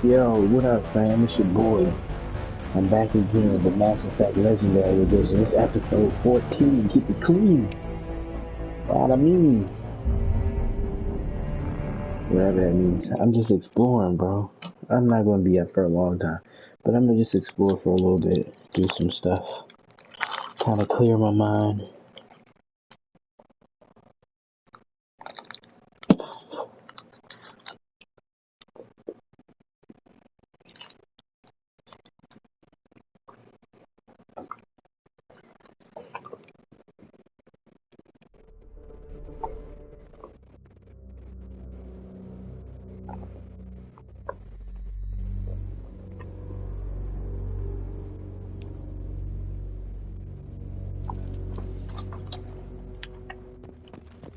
Yo, what up, fam? It's your boy. I'm back again with the Mass Effect Legendary Edition. It's episode 14. Keep it clean. What I mean, whatever that means. I'm just exploring, bro. I'm not gonna be up for a long time, but I'm gonna just explore for a little bit, do some stuff, kind of clear my mind.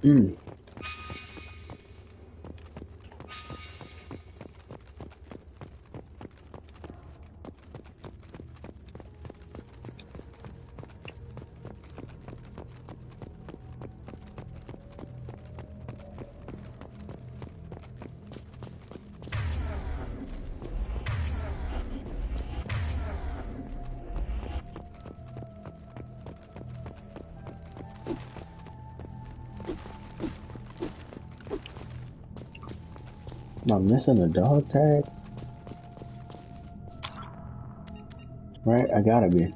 Mm. Am I missing a dog tag? Right? I gotta be.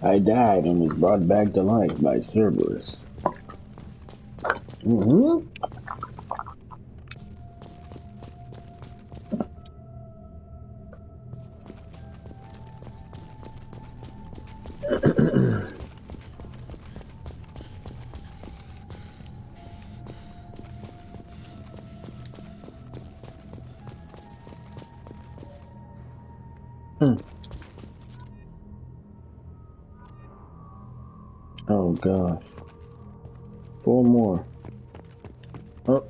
I died and was brought back to life by Cerberus. Mm-hmm. Oh gosh. 4 more. Oh,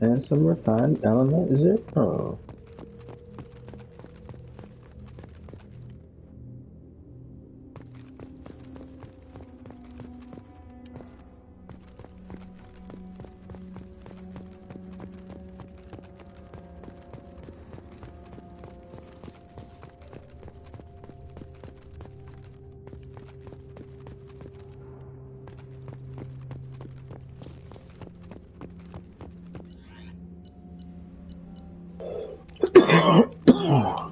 and some refined element, is it? Oh.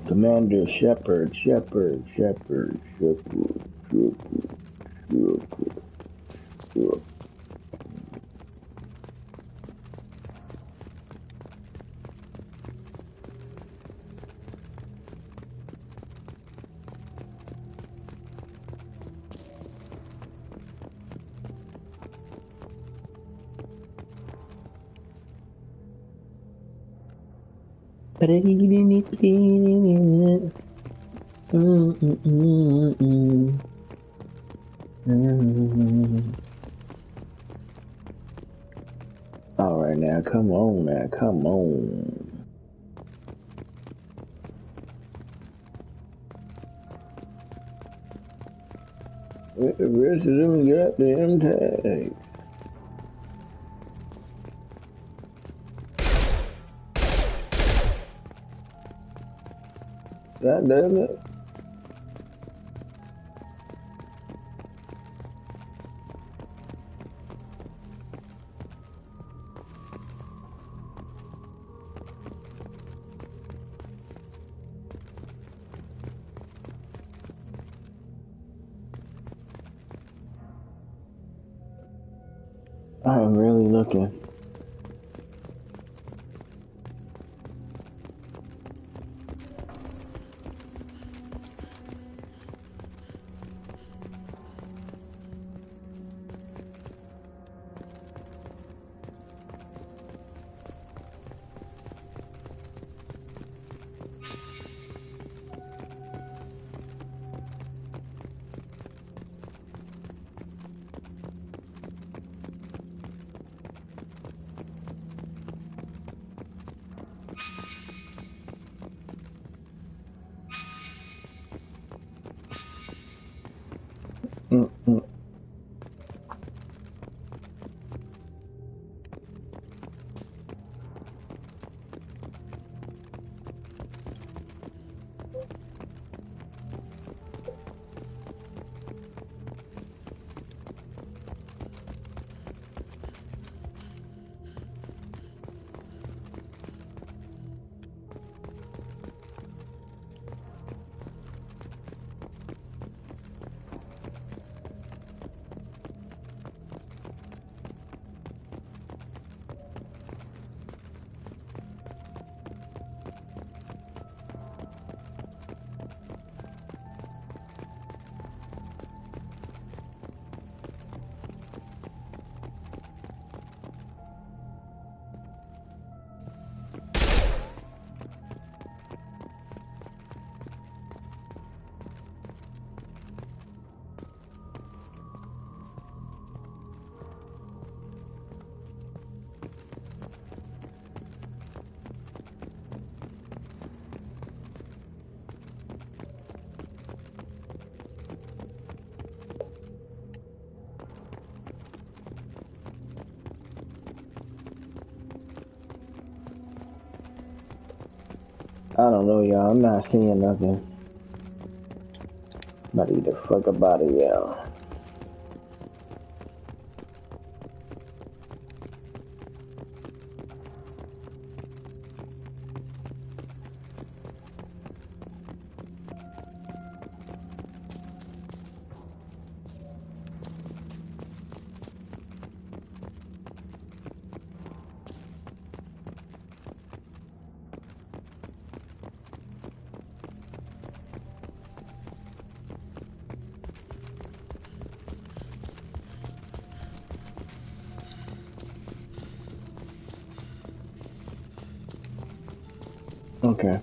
Commander Shepard. right now. Come on now. Come on. With the rest of them goddamn tags. God damn it. I am really looking. Mm-mm. I don't know, y'all. I'm not seeing nothing. About to get the fuck up out of here. Okay.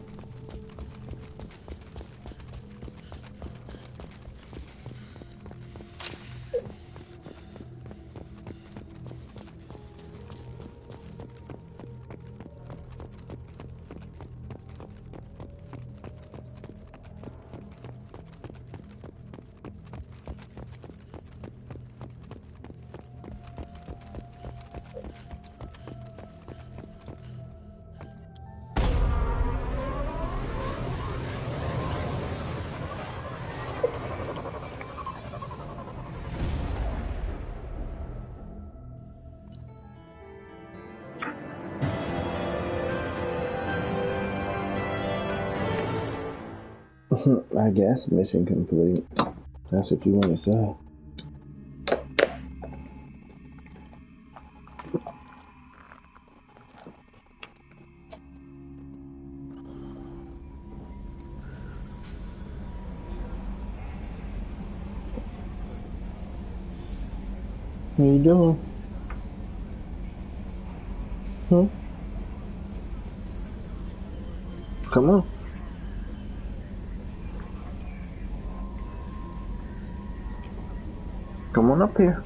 I guess mission complete. That's what you want to say. What you doing? Huh? Come on. Come on up here.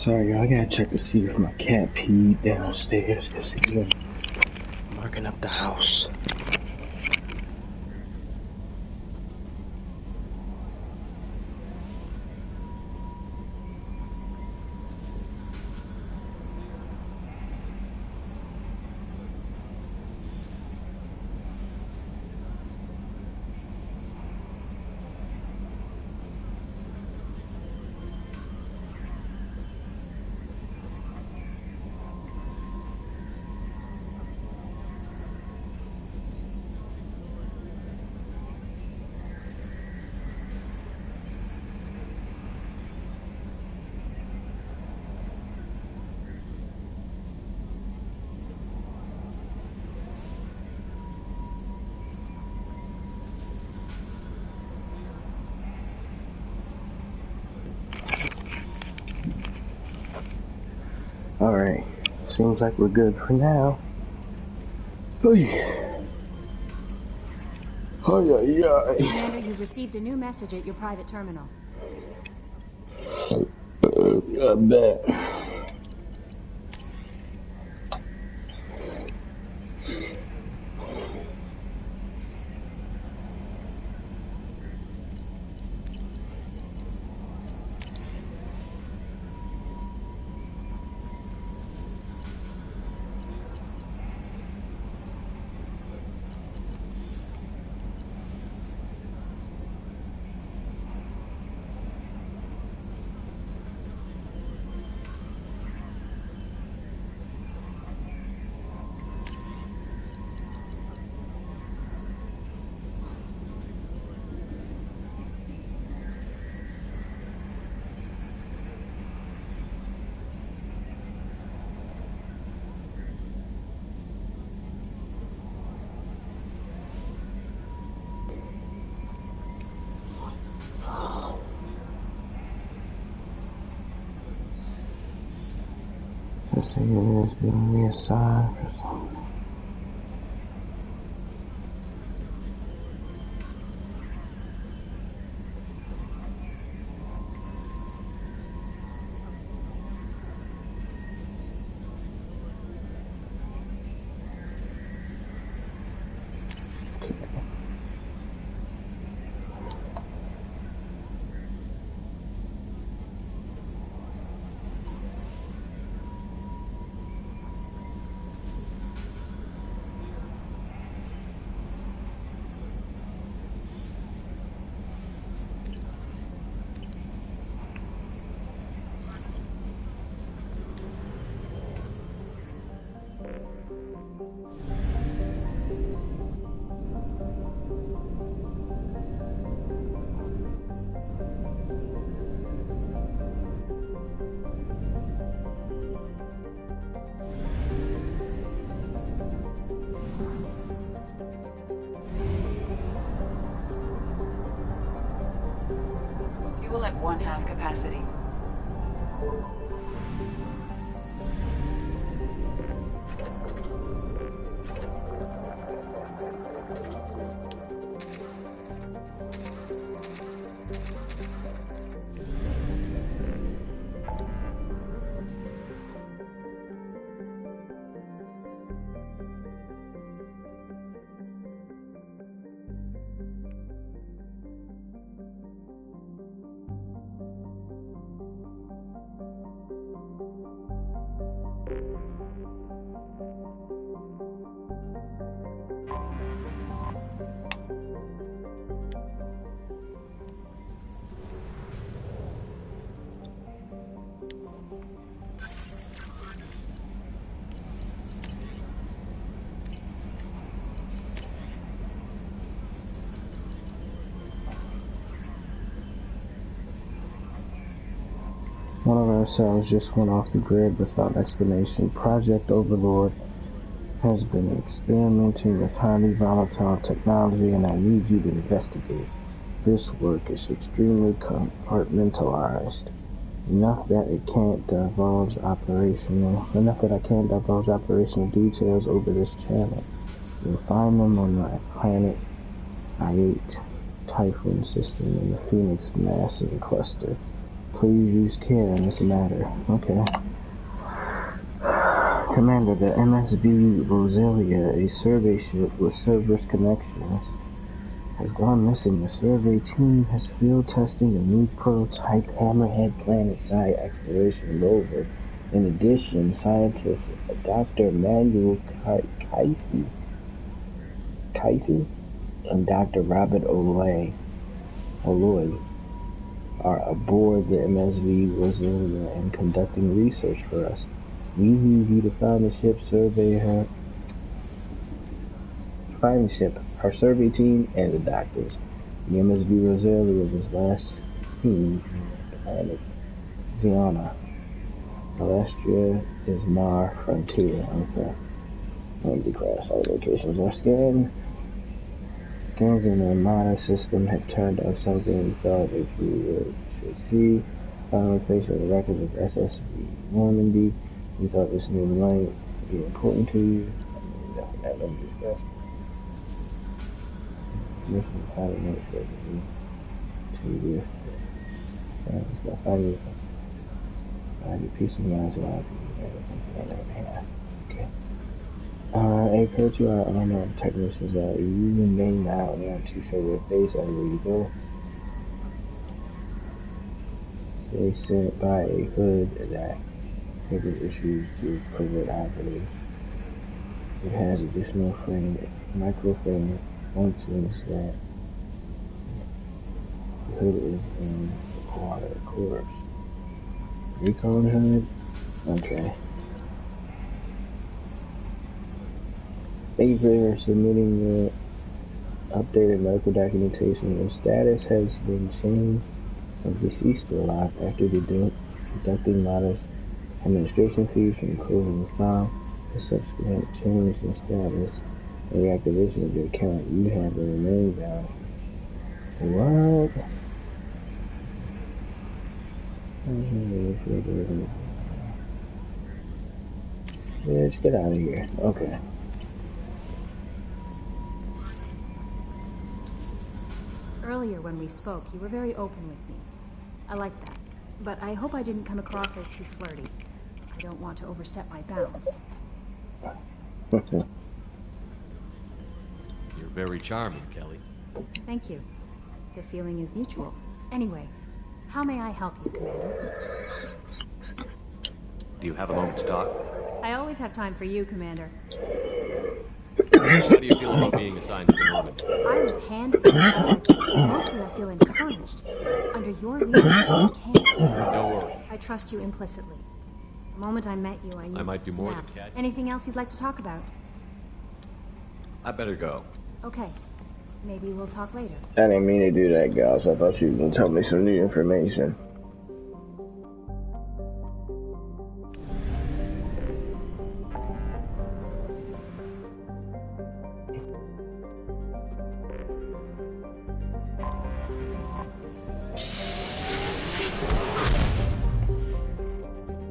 Sorry, y'all. I gotta check to see if my cat peed downstairs because he's been marking up the house. Alright, seems like we're good for now. Commander, you've received a new message at your private terminal. I bet. This thing is giving me a sign for something. Fuel at 1/2 capacity. One of our cells just went off the grid without explanation. Project Overlord has been experimenting with highly volatile technology, and I need you to investigate. This work is extremely compartmentalized. Enough that I can't divulge operational details over this channel. You'll find them on my planet I-8 Typhoon system in the Phoenix Massive Cluster. Please use care in this matter. Okay. Commander, the MSV Rosalia, a survey ship with Cerberus connections, has gone missing. The survey team has field testing a new prototype Hammerhead planet-side exploration rover. In addition, scientists Dr. Manuel Casey and Dr. Robert Olloy are aboard the MSV Rosalia and conducting research for us. We need you to find the ship, her survey team, and the doctors. The MSV Rosalia was last seen from the planet Ziona. Alestia is Mar Frontier. Okay. Empty crash. All locations are scanned. Scans in the Armada system had turned up something we thought that you should see. Final location of the record of SSV Normandy. We thought this new might be important to you. Let me discuss. Mission pilot note says to you. It's about 5 years. I have a piece of mind so I okay. I encourage you, our unknown technicians that you remain now and want to show your face everywhere you go. They sent by a hood that figures issues to covert operatives. It has additional microframe functions that the hood is in the water course. Recon hood? Okay. Thank you for submitting the updated medical documentation. Your status has been changed from deceased to alive after deducting modest administration fees from closing file. The subsequent change in status and reactivation of your account, you have been remaining down. What? Let's get out of here. Okay. Earlier when we spoke, you were very open with me. I like that. But I hope I didn't come across as too flirty. I don't want to overstep my bounds. You're very charming, Kelly. Thank you. The feeling is mutual. Anyway, how may I help you, Commander? Do you have a moment to talk? I always have time for you, Commander. How do you feel about being assigned to the Normandy? I was handpicked. Mostly I feel encouraged. Under your leadership, I can't fail. Don't worry. I trust you implicitly. The moment I met you, I knew. I might do more Now, than catch. Anything else you'd like to talk about? I better go. Okay. Maybe we'll talk later. I didn't mean to do that, guys. I thought you were going to tell me some new information.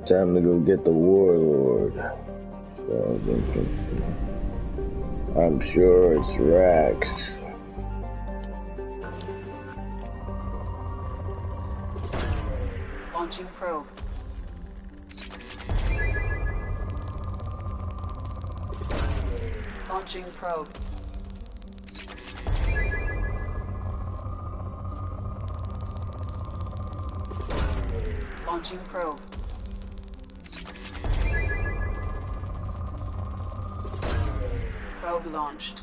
Time to go get the warlord. Sounds interesting. I'm sure it's Rex. Launching probe. Launching probe. Launching probe. Probe launched.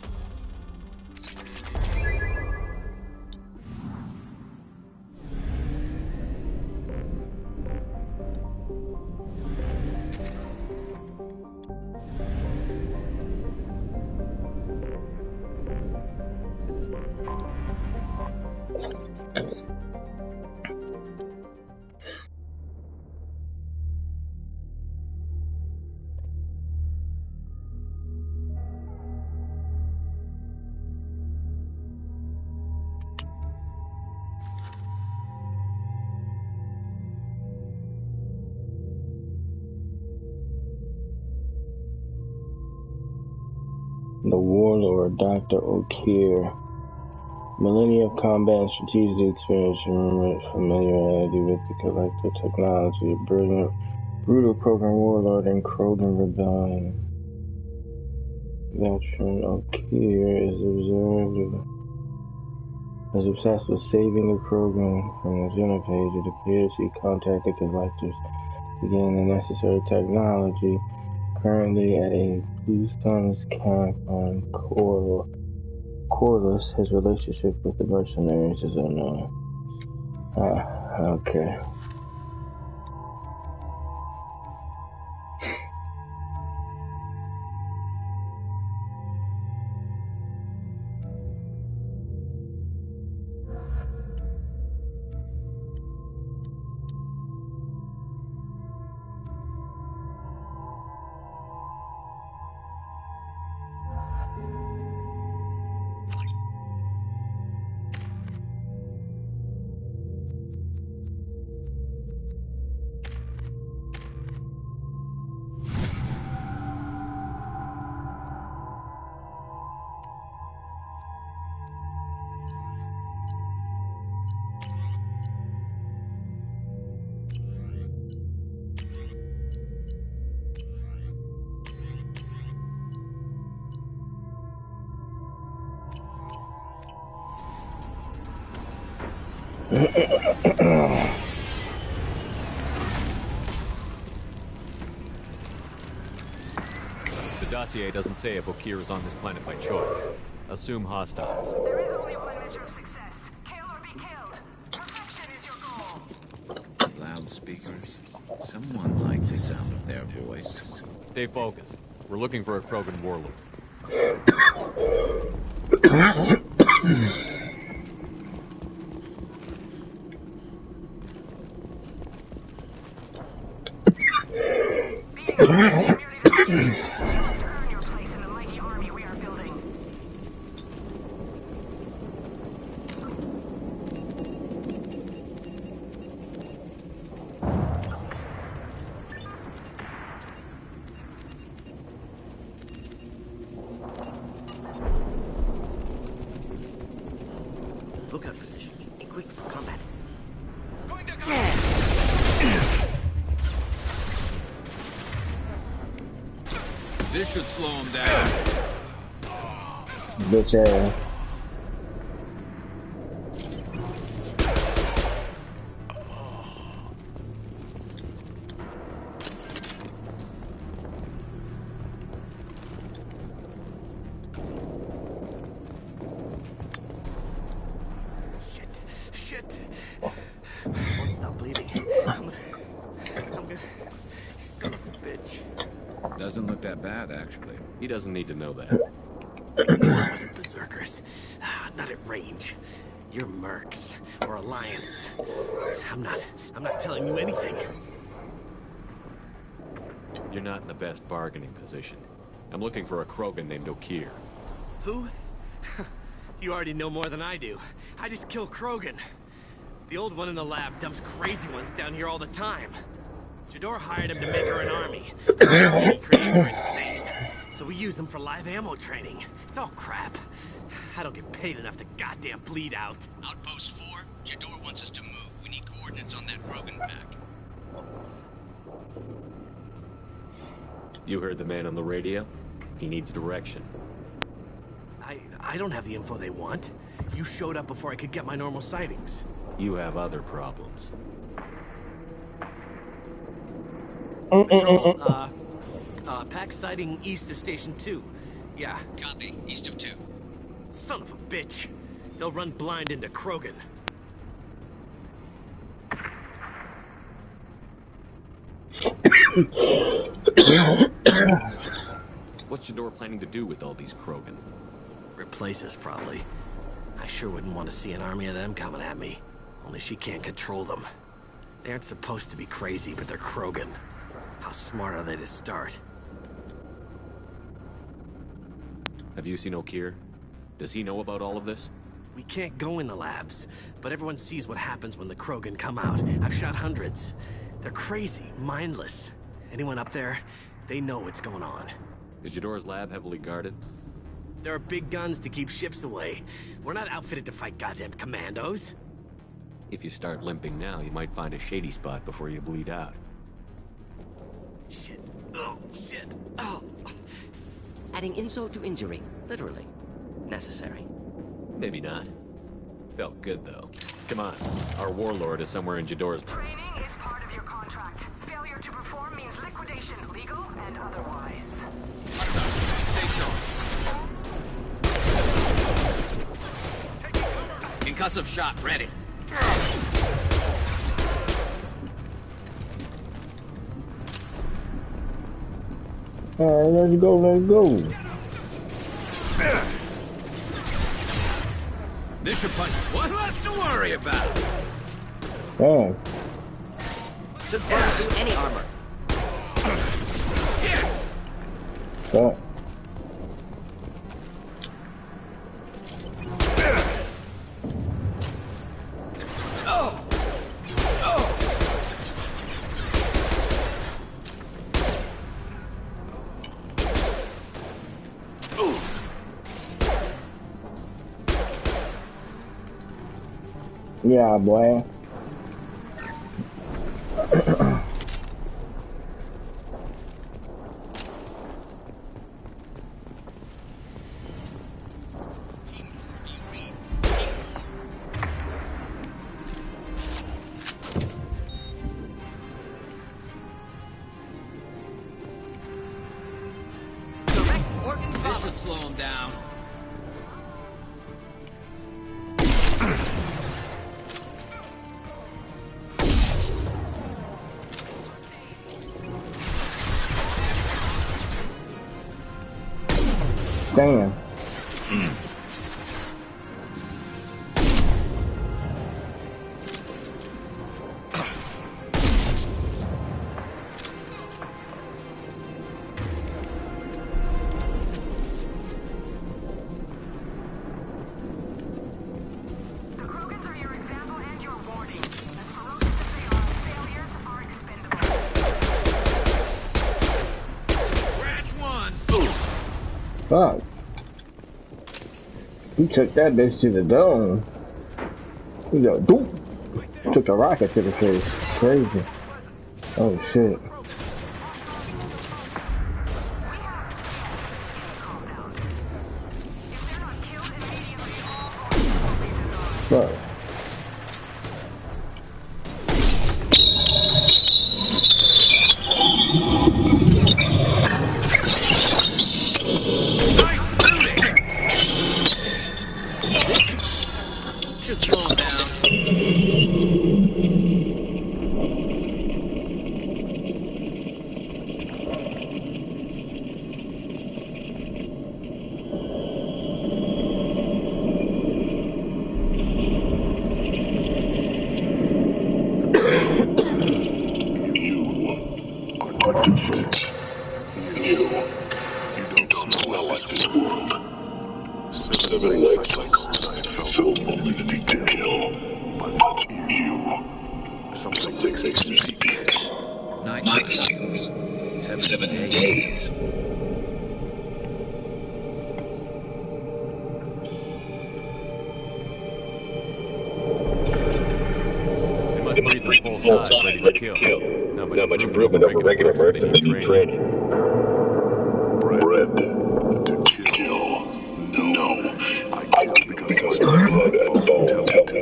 The warlord, Dr. O'Keir, Millennia of combat and strategic experience and familiarity with the galactic technology. A brilliant, brutal program warlord and Krogan rebellion. Veteran O'Keir is obsessed with saving the Krogan from the Genophage. It appears he contacted Galactus to gain the necessary technology. Currently at a Blue Suns camp on Corliss, his relationship with the mercenaries is unknown. Okay. The dossier doesn't say if O'Keir is on this planet by choice. Assume hostiles. There is only one measure of success. Kill or be killed. Perfection is your goal. Loudspeakers. Someone likes the sound of their voice. Stay focused. We're looking for a Krogan warlord. Lookout position. Equipped for combat. This should slow him down. Bitch ass. Shit. Won't stop bleeding. I'm good. Son of a bitch. Doesn't look that bad, actually. He doesn't need to know that. I knew I wasn't berserkers. Not at range. You're mercs or Alliance. I'm not telling you anything. You're not in the best bargaining position. I'm looking for a Krogan named O'Keir. Who? You already know more than I do. I just kill Krogan. The old one in the lab dumps crazy ones down here all the time. Jador hired him to make her an army. But the army he creates are insane. So we use them for live ammo training. It's all crap. I don't get paid enough to goddamn bleed out. Outpost 4, Jador wants us to move. We need coordinates on that Krogan pack. You heard the man on the radio? He needs direction. I don't have the info they want. You showed up before I could get my normal sightings. You have other problems. Patrol, pack sighting east of Station 2. Yeah. Copy. East of 2. Son of a bitch. They'll run blind into Krogan. What's Jador planning to do with all these Krogan? Replace us, probably. I sure wouldn't want to see an army of them coming at me. Only she can't control them. They aren't supposed to be crazy, but they're Krogan. How smart are they to start? Have you seen O'Keir? Does he know about all of this? We can't go in the labs, but everyone sees what happens when the Krogan come out. I've shot hundreds. They're crazy, mindless. Anyone up there, they know what's going on. Is Jador's lab heavily guarded? There are big guns to keep ships away. We're not outfitted to fight goddamn commandos. If you start limping now, you might find a shady spot before you bleed out. Shit. Oh, shit. Oh. Adding insult to injury, literally. Necessary. Maybe not. Felt good, though. Come on. Our warlord is somewhere in Jador's... Training is part of your contract. Failure to perform means liquidation, legal and otherwise. Stay sharp. Concussive shot ready. Alright, let's go, let's go. This should punch. What left to worry about? Damn. Should burn through any armor. Stop. Yeah, boy. This should slow him down. Damn. The Krogans are your example and your warning. As ferocious as they are, failures are expendable. Scratch one. Fuck. He took that bitch to the dome. He go doop. Took a rocket to the face. Crazy. Oh shit. Fuck. Should slow him down. You don't smell like this world. 7 life cycles I have felt ability to kill, but you, something makes me speak. 9 cycles. 7 days. They must breathe them full size, ready to kill. Not much improvement over regular mercenary training. Bred to kill. No, I kill because my blood and bone tell me to.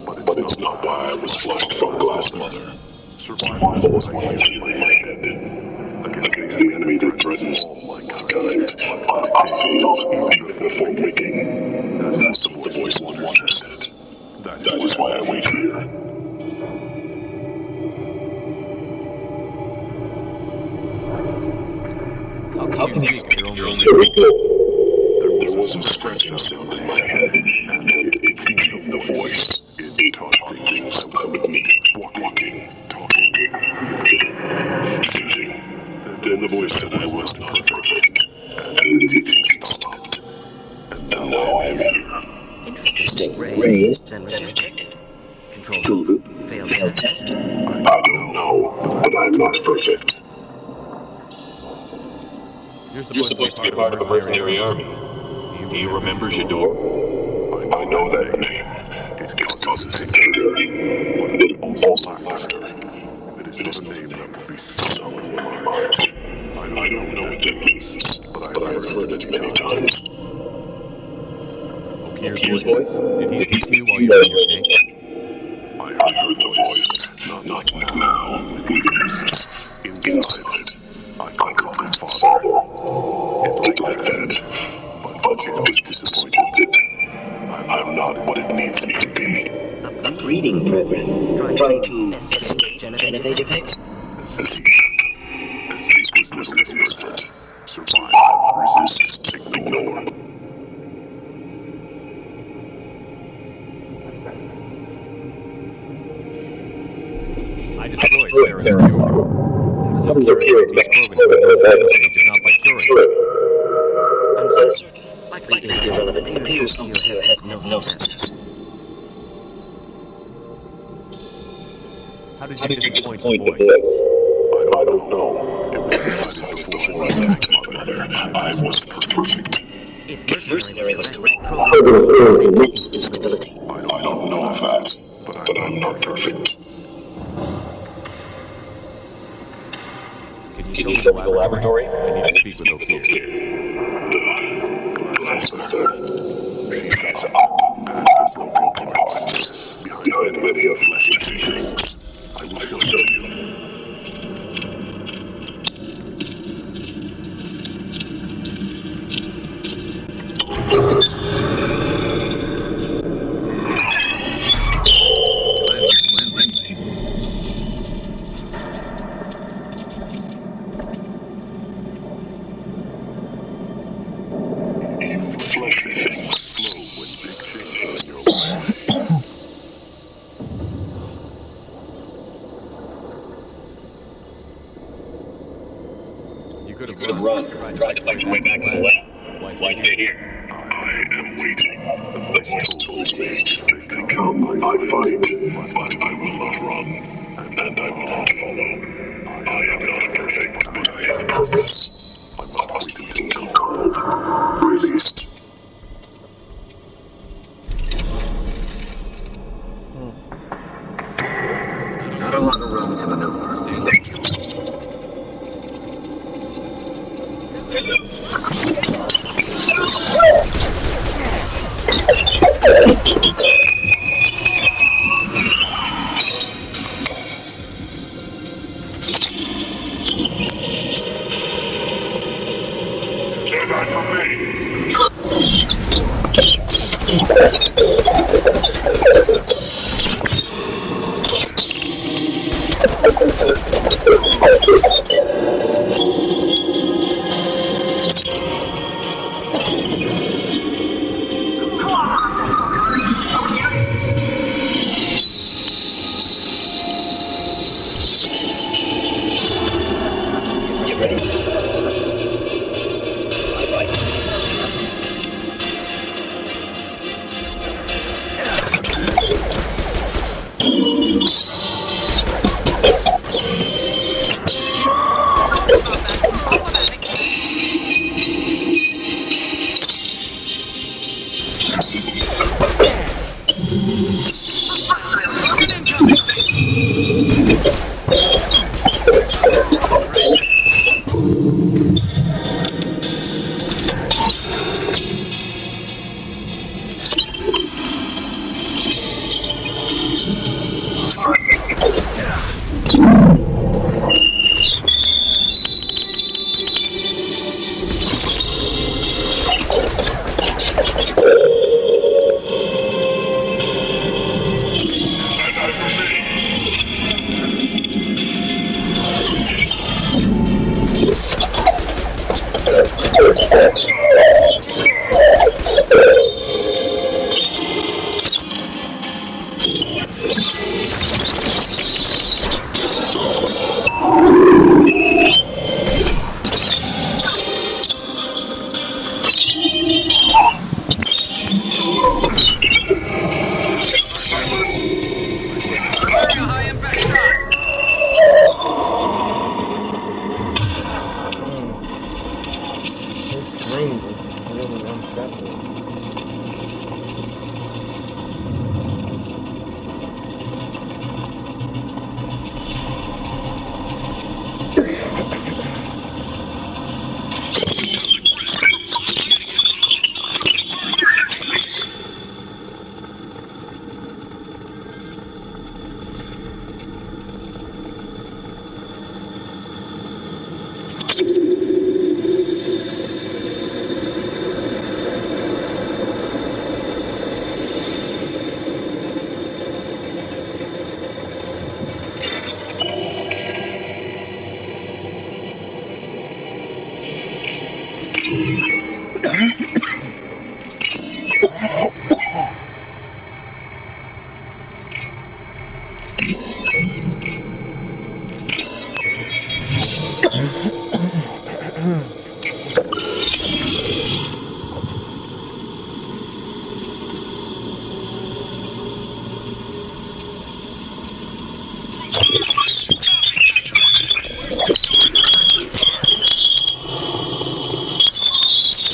But it's not why I was flushed from Glass Mother. Survival is what I usually handed. Against the enemy that threatens all mankind, I failed even before waking. That's what the voice wanted. That is why I wait here. How can you speak if you're only There was a scratching sound in my head, and it became the voice. It taught things I would need. Walking, talking, shooting. Then the voice said I was perfect, and the teaching stopped. And now I am here. Interesting. Raised, then rejected. Control loop. Failed test. I don't know, but I'm not perfect. You're supposed to be part of a mercenary army. Do you remember J'dor? I know that name. It causes hatred, but also laughter. It is not a name that would be sung in march. I don't know what that means, but I've heard it many times. Okir's voice? Did he speak to you while you were in your tank? I heard the voice, not like now, with ears. Inside, I conquered my father. It like that, but it was disappointed. I'm not what it needs me to be. A breeding program trying to escape genetic effects. Escape is never whispered. Survive, resist, ignore. I destroyed Sarah's cure. How does Okir expect these Krogan to know the nanopage if not by curing them? Uncertain. Likely irrelevant. It appears Okir has had no success. How did you disappoint the voice? I don't know. It was decided before I attacked Mother. I was perfect. If mercenary was correct, Krogan would instability. I don't know that, but I'm not perfect. Can you show me the laboratory? I need to speak with Okir. Glass mother. She's up past the broken parts, behind many of fleshy cases. I will show you. You could have run, tried to fight your way back to the lab. Why stay here? I am waiting. The voice told me if they come, I fight, but I will not run, and I will not follow. I am not perfect, but I have purpose. I must wait until called. Released. Not a lot of room to maneuver. Say that for me.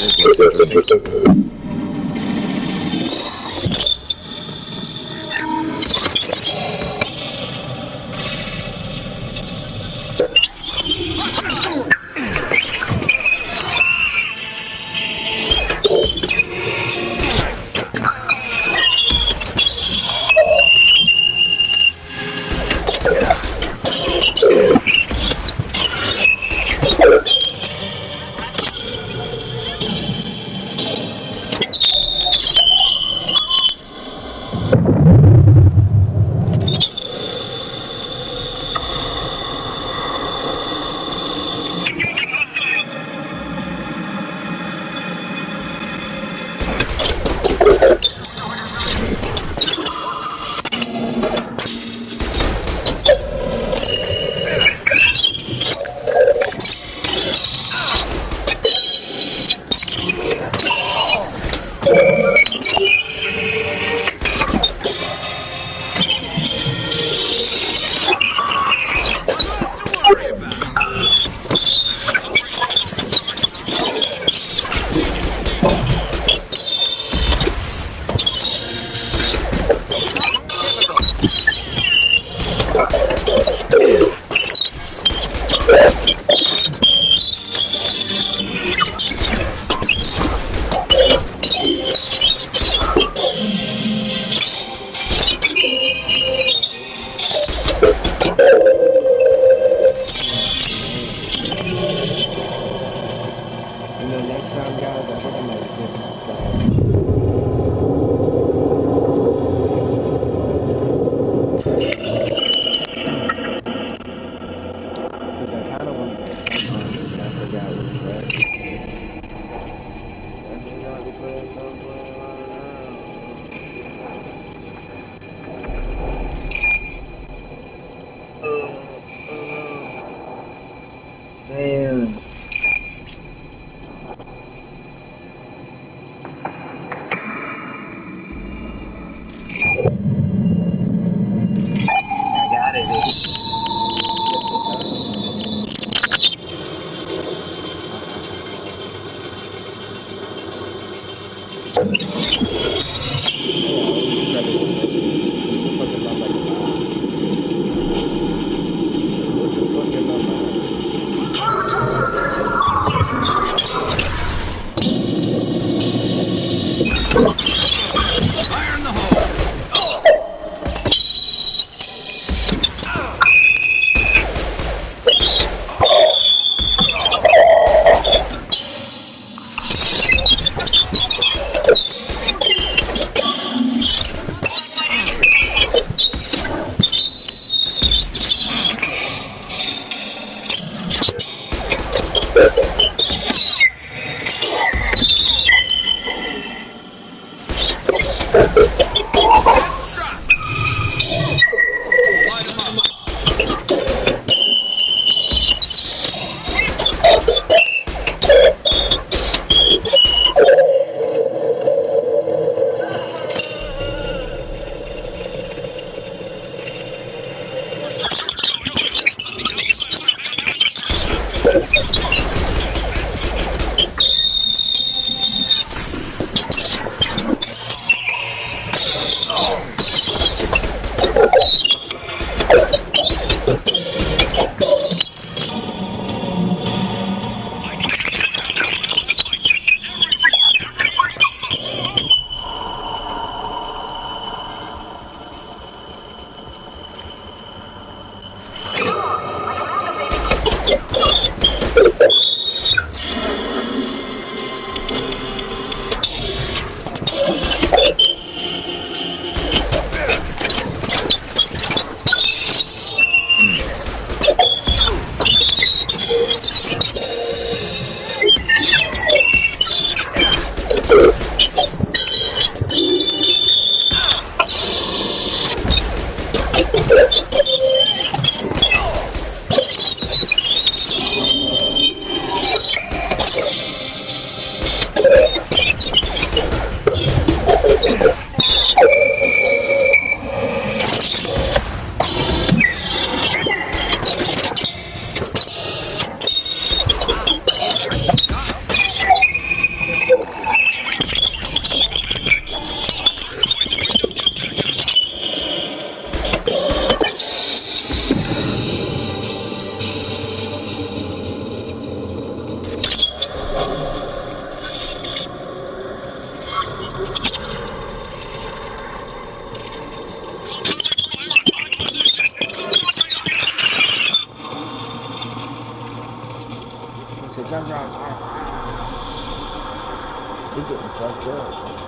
This looks interesting. said, jump around. He getting fucked up.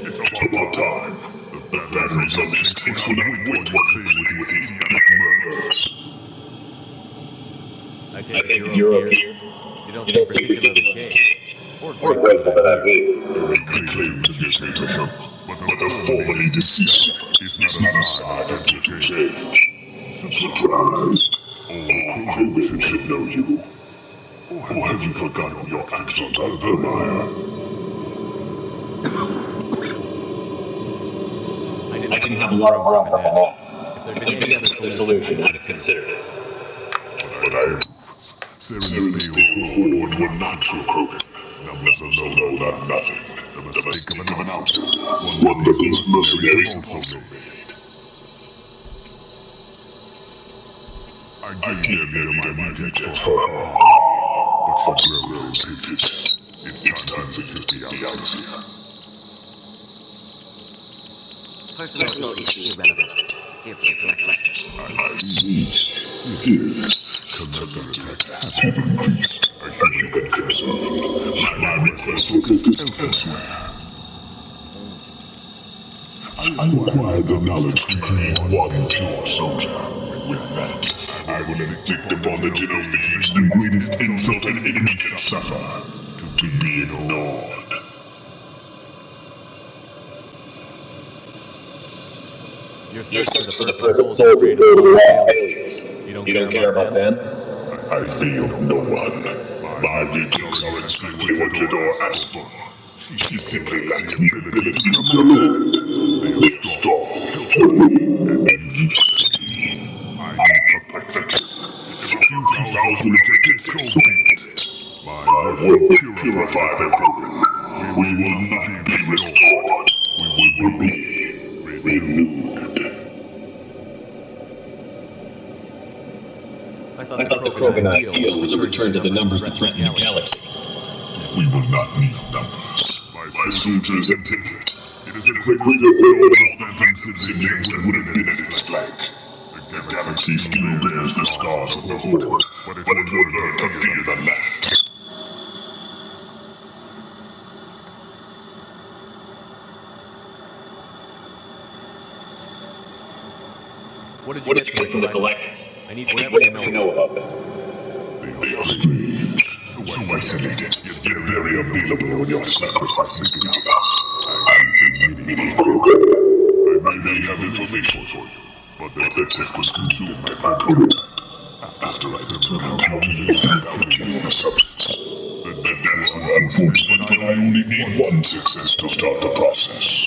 It's about time. time. The battery cell instincts will not wait what they do with these idiotic murders. I take it you're okay. You don't seem particularly keen. Or grateful that I did. You may claim to communicate to him, but the formerly deceased is not a sign of gentle change. Surprise! All Krogan should know you. Or have you forgotten your actions on Vermeer? I didn't have a lot of room for finesse. If there'd been any other solution, I'd have considered it. But I approve. Seren's payload would not kill Krogan. Numbers alone are nothing. The mistake of an outsider. One that these mercenaries also made. I gave them my reject for her, but she grows impatient. It's time to take me out here. Personal issue irrelevant. Here for the collector. I see. Yes. Collector attacks have increased. A human concern. My request will focus elsewhere. I acquired the knowledge to create one pure soldier. With that, I will inflict upon the Genophage the greatest insult an enemy can suffer. To be ignored. You're searching for the perfect soul to create all failures. You don't care about them? I feel no one. My legions are exactly what Jador asked for. She simply lacks the ability to command. They are strong, healthy, and used to me. I need perfection. If a few thousand rejected, so be it. My word will purify the broken. We will not be restored. We will be renewed. I thought the Krogan ideal was a return to the numbers that threaten the galaxy. We will not need numbers. My soldiers intended it. It is a greater will of the phantom siblings that would have been at its flank. The galaxy still bears the scars of the Horde, but it will learn to fear the last. What did you get from the collectors? I need whatever you know about them. They are strange, so isolated, yet very available when your sacrifice is big enough. I need the mini Krogan. I may have information for you, but the tech was consumed by my program. After I determined how to use it without killing the substance. That's unfortunate, but I only need one success to start the process.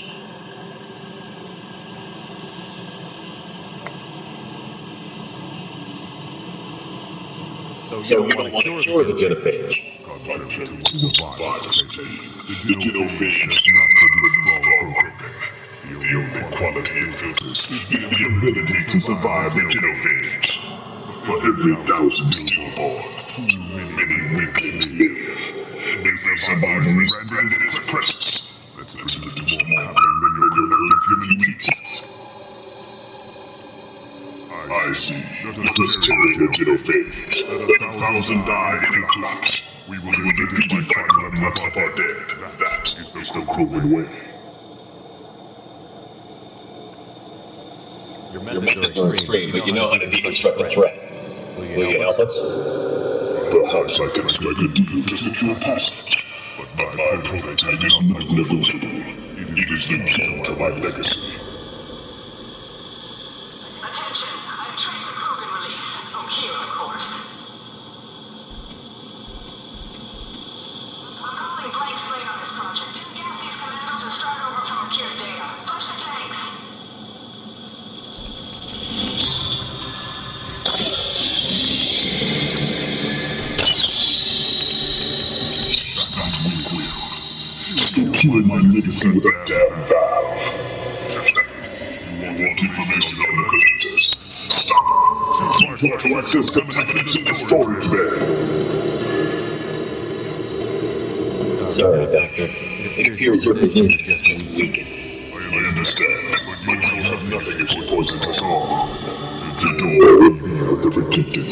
So you don't want to cure the Genophage. Contrary to what survivors claim, the Genophage does not produce strong Krogan. The only quality it possesses is the ability to survive the Genophage. For every 1,000 stillborn, too many weaklings live. Every survivor is branded as precious. Let's produce more cunning than your collective human beasts. I see. Let us carry the Genophage. Let 1,000 die in a collapse. We will defeat it by climbing them up our dead. That is the Krogan way. Your methods are extreme, but you know how to deconstruct a threat. Will you help us? Perhaps I can strike a deal to secure passage. But my prototype is not negotiable. It is the key to my legacy. Attention, I've traced the Krogan release. From here, of course. I'm calling blank slate on this project. Gas these commandos and start over from Kier's data. Push the tanks. That will. Still kill my legacy with a damn valve. You want information on the Christmas? Stop. Try to access contaminants in the storage bay. Sorry, Doctor. It appears your position is just weakened. I understand, but you have nothing if you poison us all. The door will be of the rejected.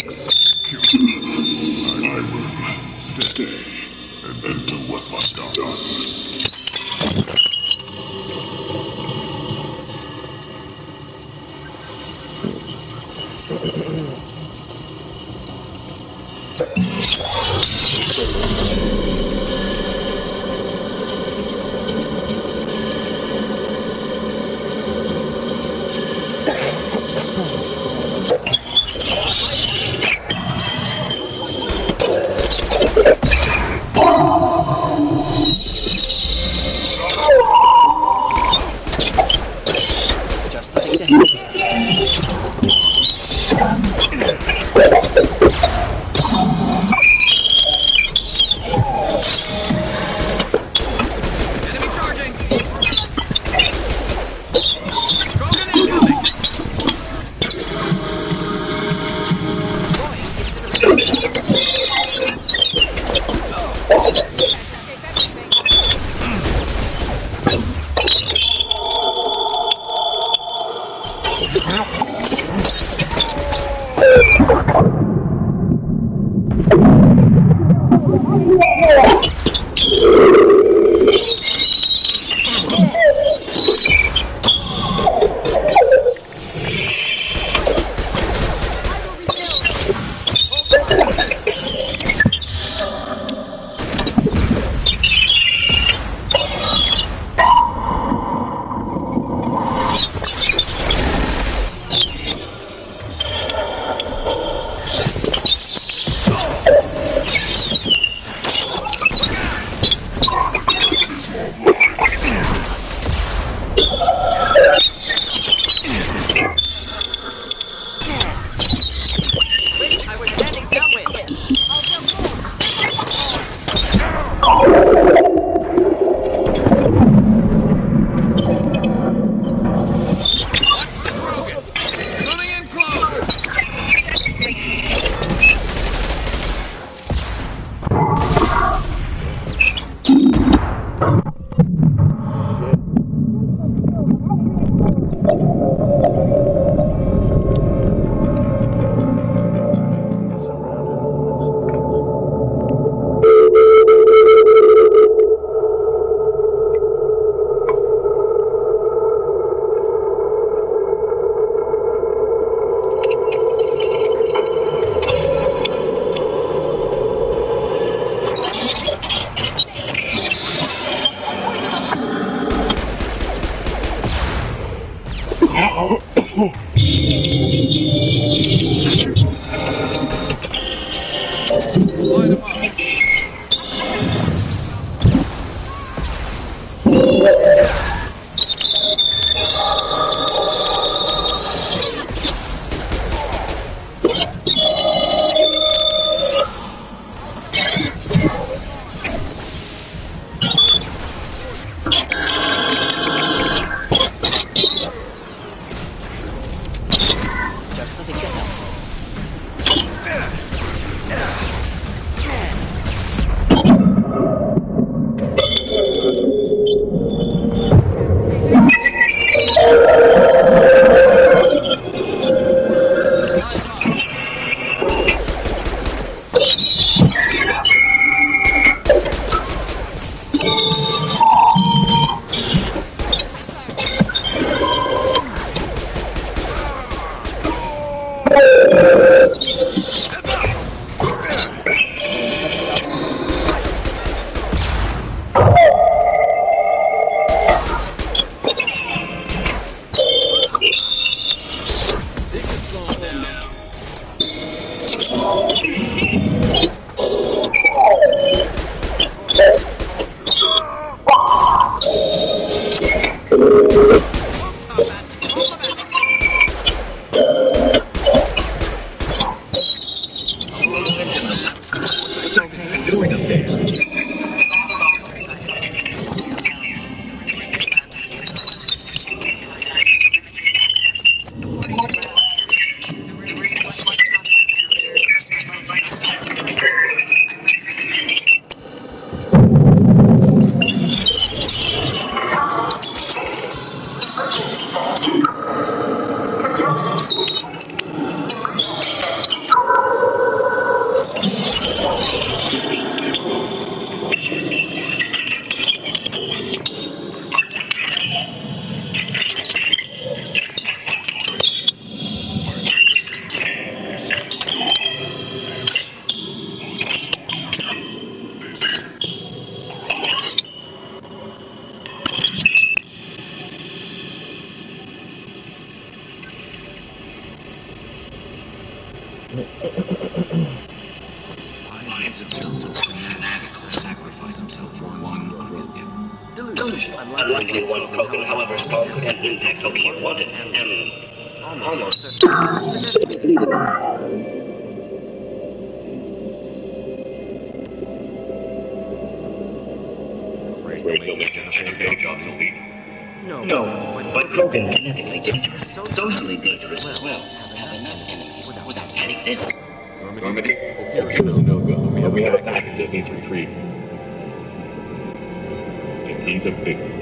I will stay and do what must be done. Why would someone so fanatic sacrifice himself for one Krogan? Delusion. Unlikely one Krogan, however small, could have the impact Okier wanted, and almost suggested. Afraid he'll make Jennifer obsolete. No, but Krogan genetically dangerous, socially dangerous as well. Have enough enemies without any sense. Normandy? Okier is no go. We have a package that needs retrieved. He's a big one.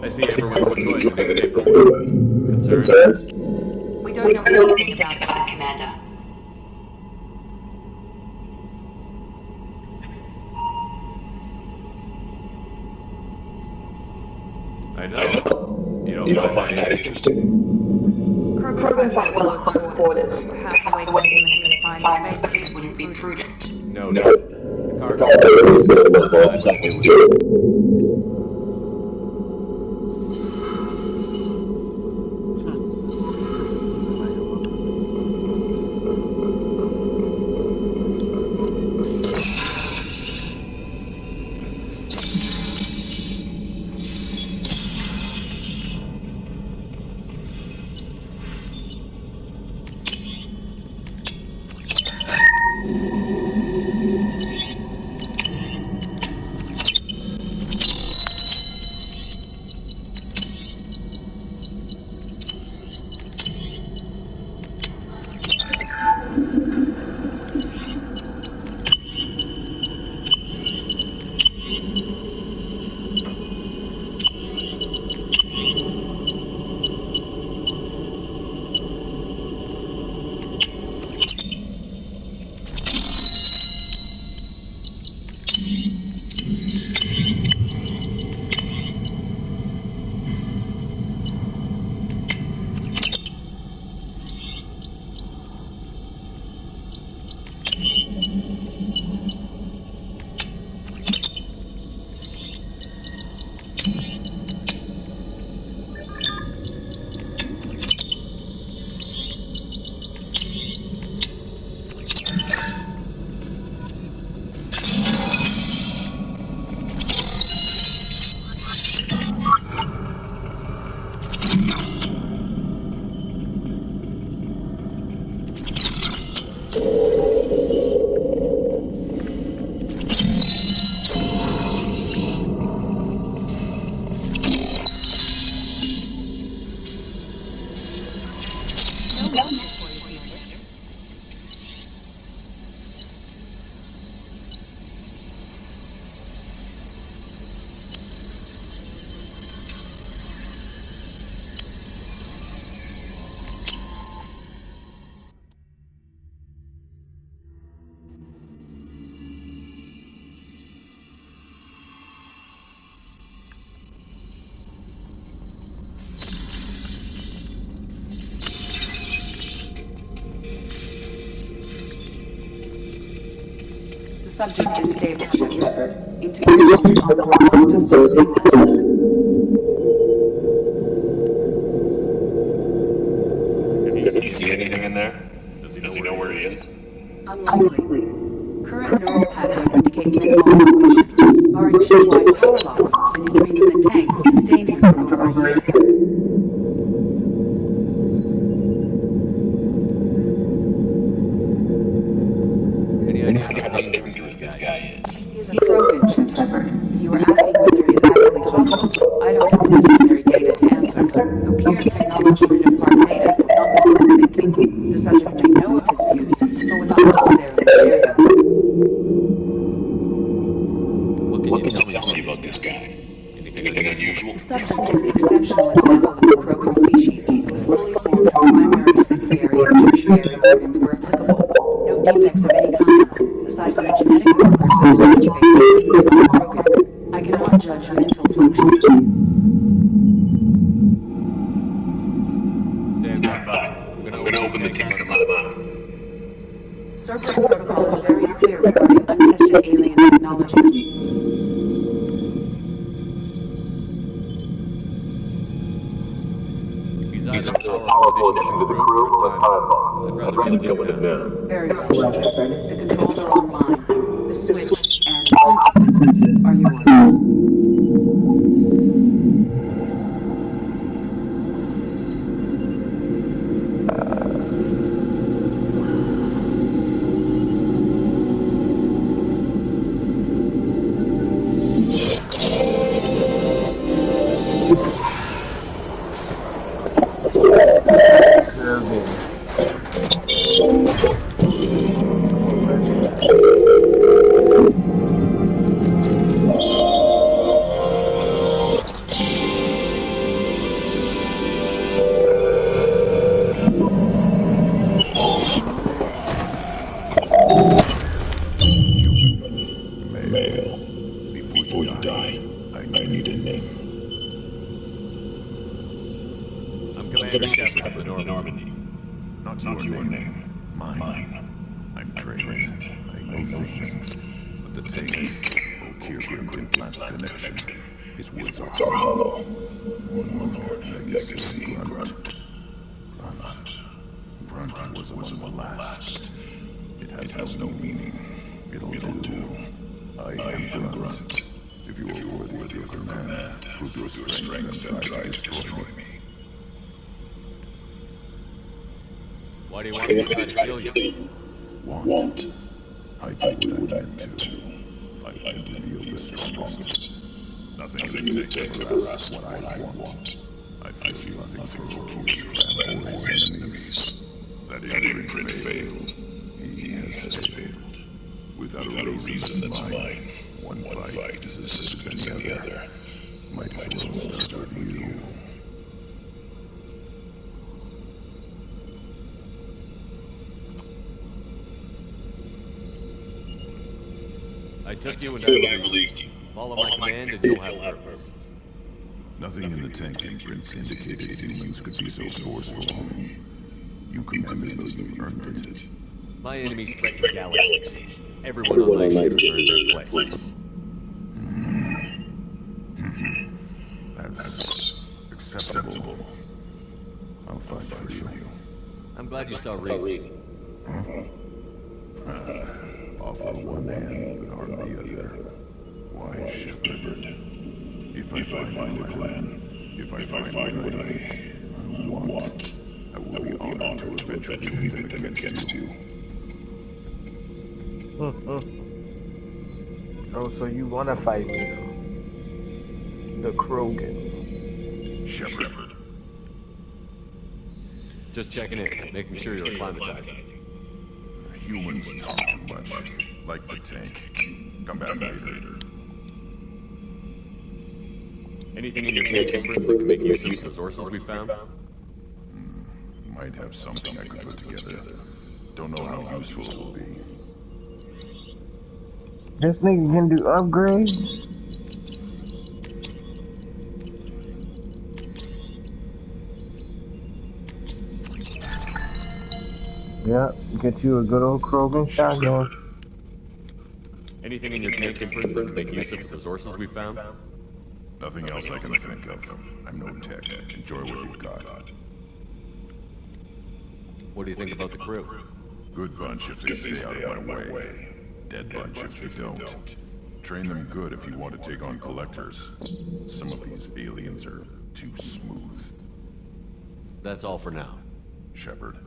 I see everyone's enjoying the big concerns. We don't know anything about it, Commander. I know. You don't find that interesting? Krogan quite close quarters. Perhaps away from him in a confined space wouldn't be prudent. No. The cargo is exactly what The subject is stable, Shepard. Integration with onboard systems is seamless. Have you seen anything in there? Does he know where he is? Unlikely. Current neural patterns indicate minimal evolution. Our chip-wide power loss and injuries in the tank will sustain him for over a year. Any idea how dangerous this guy is? He is a Krogan, Shepard. If you were asking whether he is actively hostile, I don't have the necessary data to answer. Okir's technology could impart data, not bonds of thinking. The subject may know of his secondary organs were applicable. No defects of any kind, aside from the genetic markers that would incubate as present in Krogan. I cannot judge mental function. Stand by. I'm gonna open the tank and let him out. Cerberus protocol is very clear regarding untested alien technology. He's either a powerful addition to the crew or a time bomb. I'd rather deal with it now. Very well, Shepard. The controls are on mine. The switch and consequences are yours. Commander Shepard of the Normandy. Not your name. Mine. I'm trained. I know things. But the tank, O'Keefe couldn't implant connection. His words are hollow. One more legacy grunt. Grunt was among the last. It has no meaning. It'll do. I am Grunt. If you are worthy of your command, prove your strength and try to destroy me. Why do you want me to try to kill you? Want. I do what I meant to. Fight and reveal the strongest. Nothing in the tank ever asks what I want. I feel nothing through O'Keefe's clan or his enemies. That imprint failed. He has failed. Without a reason that's mine. One fight is as good as any other. Might as well start with you. I took you and I released you. Follow my command and you'll have purpose. Nothing in the tank imprints indicated humans could be so forceful. You command as though you've earned it. My enemies threaten galaxies. Everyone on my ships are in their place. That's acceptable. I'll fight for you. I'm glad you saw reason. Offer one hand, but harm the other. Why, Shepard? If I find my plan, if I find what I want, I will be honored to eventually lead them against you. Oh, so you want to fight me, though? The Krogan. Shepard. Just checking in, making sure you're acclimatized. Humans talk too much, like the tank. Come back later. Anything in your tank imprints that can make use of the resources we found? Might have something I could put together. Don't know how useful it will be. This nigga can do upgrades? Yep, get you a good old Krogan shotgun. Anything in your tank imprints that can make use of the resources we found? Nothing else I can think of. I'm no tech. Enjoy what you've got. What do you think about the crew? Good bunch if they stay out of my way. Dead bunch if they don't. Train them good if you want to take on collectors. Some of these aliens are too smooth. That's all for now. Shepard.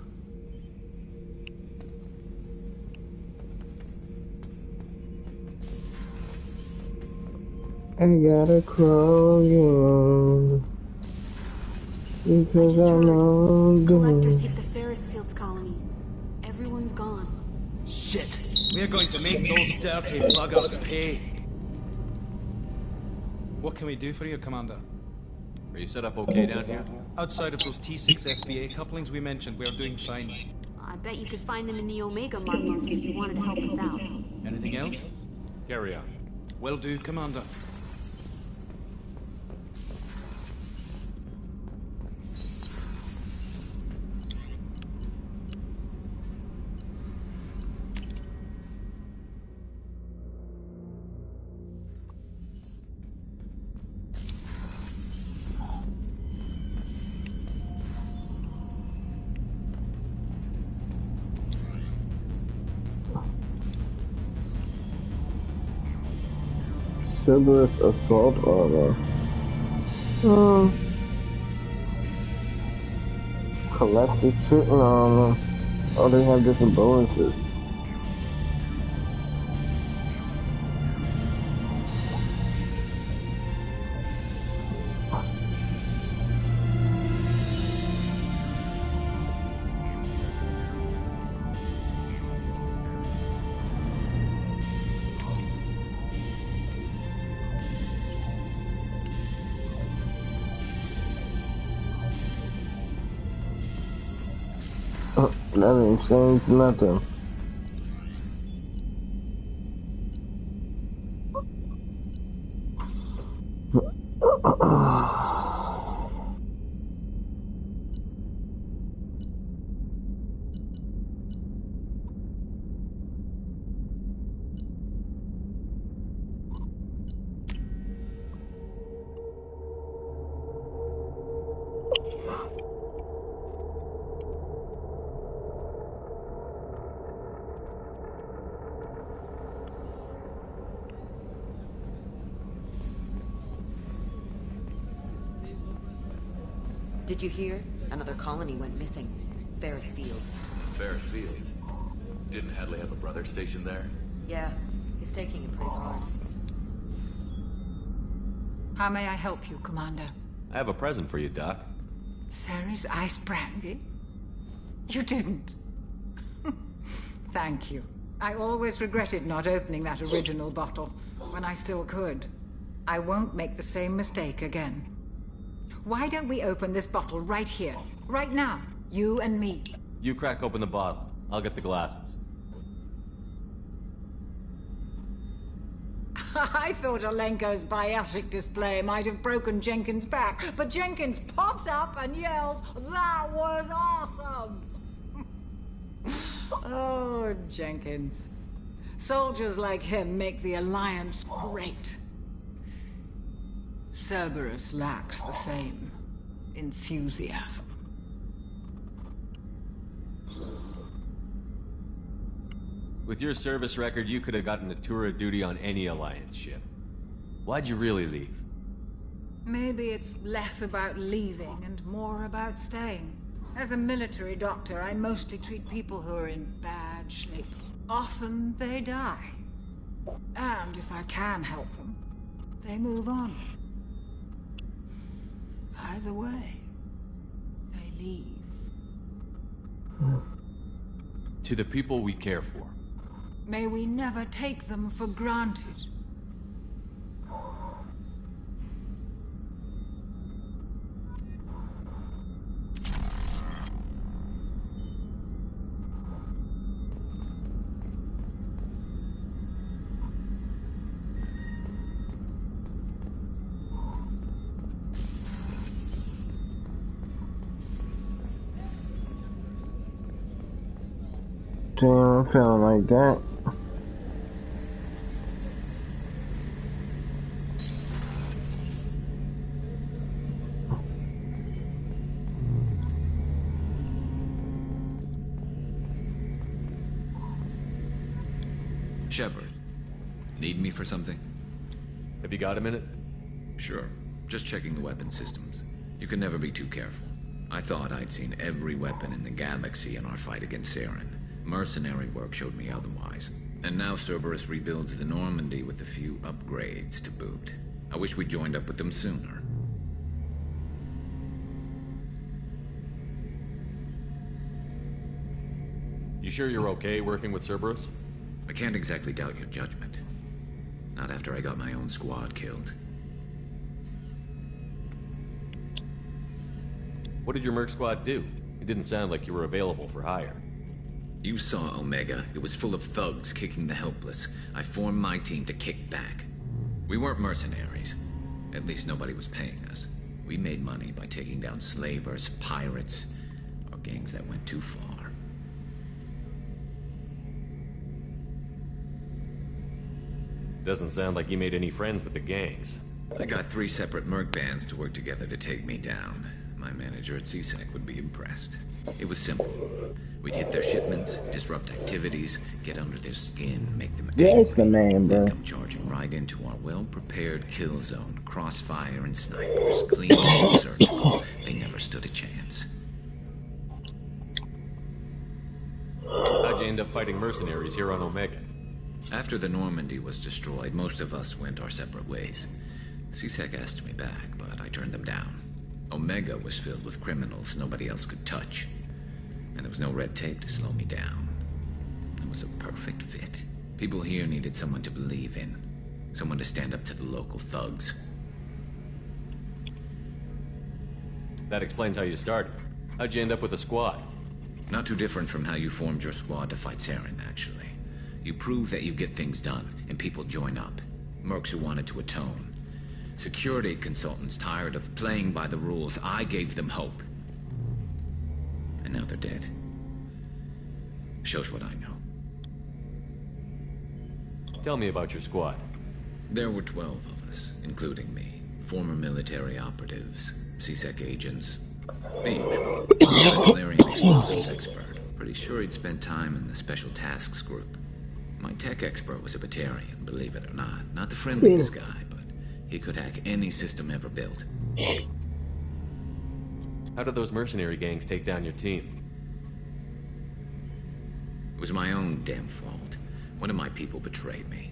I got a Krogan because I know Collectors hit the Ferris Fields colony. Everyone's gone. Shit! We're going to make those dirty buggers pay. What can we do for you, Commander? Are you set up okay down here? Outside of those T6 FBA couplings we mentioned, we are doing fine. I bet you could find them in the Omega markets if you wanted to help us out. Anything else? Carry on. Will do, Commander. Cerberus assault armor. Galactic shooting armor. Oh, they have different bonuses. That ain't changed nothing. Did you hear? Another colony went missing. Ferris Fields. Ferris Fields? Didn't Hadley have a brother stationed there? Yeah, he's taking it pretty hard. How may I help you, Commander? I have a present for you, Doc. Ceres ice brandy? You didn't. Thank you. I always regretted not opening that original bottle when I still could. I won't make the same mistake again. Why don't we open this bottle right here, right now, you and me? You crack open the bottle. I'll get the glasses. I thought Alenko's biotic display might have broken Jenkins' back, but Jenkins pops up and yells, "That was awesome!" Oh, Jenkins. Soldiers like him make the Alliance great. Cerberus lacks the same enthusiasm. With your service record, you could have gotten a tour of duty on any Alliance ship. Why'd you really leave? Maybe it's less about leaving and more about staying. As a military doctor, I mostly treat people who are in bad shape. Often they die. And if I can help them, they move on. Either way, they leave. To the people we care for. May we never take them for granted. Damn, I'm feeling like that. Shepard, need me for something? Have you got a minute? Sure. Just checking the weapon systems. You can never be too careful. I thought I'd seen every weapon in the galaxy in our fight against Saren. Mercenary work showed me otherwise. And now Cerberus rebuilds the Normandy with a few upgrades to boot. I wish we'd joined up with them sooner. You sure you're okay working with Cerberus? I can't exactly doubt your judgment. Not after I got my own squad killed. What did your merc squad do? It didn't sound like you were available for hire. You saw Omega. It was full of thugs kicking the helpless. I formed my team to kick back. We weren't mercenaries. At least nobody was paying us. We made money by taking down slavers, pirates, or gangs that went too far. Doesn't sound like you made any friends with the gangs. I got 3 separate merc bands to work together to take me down. My manager at CSEC would be impressed. It was simple. We'd hit their shipments, disrupt activities, get under their skin, make them angry. That's the man, bro. Then come charging right into our well-prepared kill zone, crossfire and snipers, clean and surgical. They never stood a chance. How'd you end up fighting mercenaries here on Omega? After the Normandy was destroyed, most of us went our separate ways. CSEC asked me back, but I turned them down. Omega was filled with criminals nobody else could touch. And there was no red tape to slow me down. It was a perfect fit. People here needed someone to believe in. Someone to stand up to the local thugs. That explains how you started. How'd you end up with a squad? Not too different from how you formed your squad to fight Saren, actually. You prove that you get things done, and people join up. Mercs who wanted to atone. Security consultants tired of playing by the rules. I gave them hope. And now they're dead. Shows what I know. Tell me about your squad. There were 12 of us, including me. Former military operatives, CSEC agents. The usual. A Solarian explosives expert. Pretty sure he'd spent time in the Special Tasks Group. My tech expert was a Batarian, believe it or not. Not the friendliest guy, but he could hack any system ever built. How did those mercenary gangs take down your team? It was my own damn fault. One of my people betrayed me.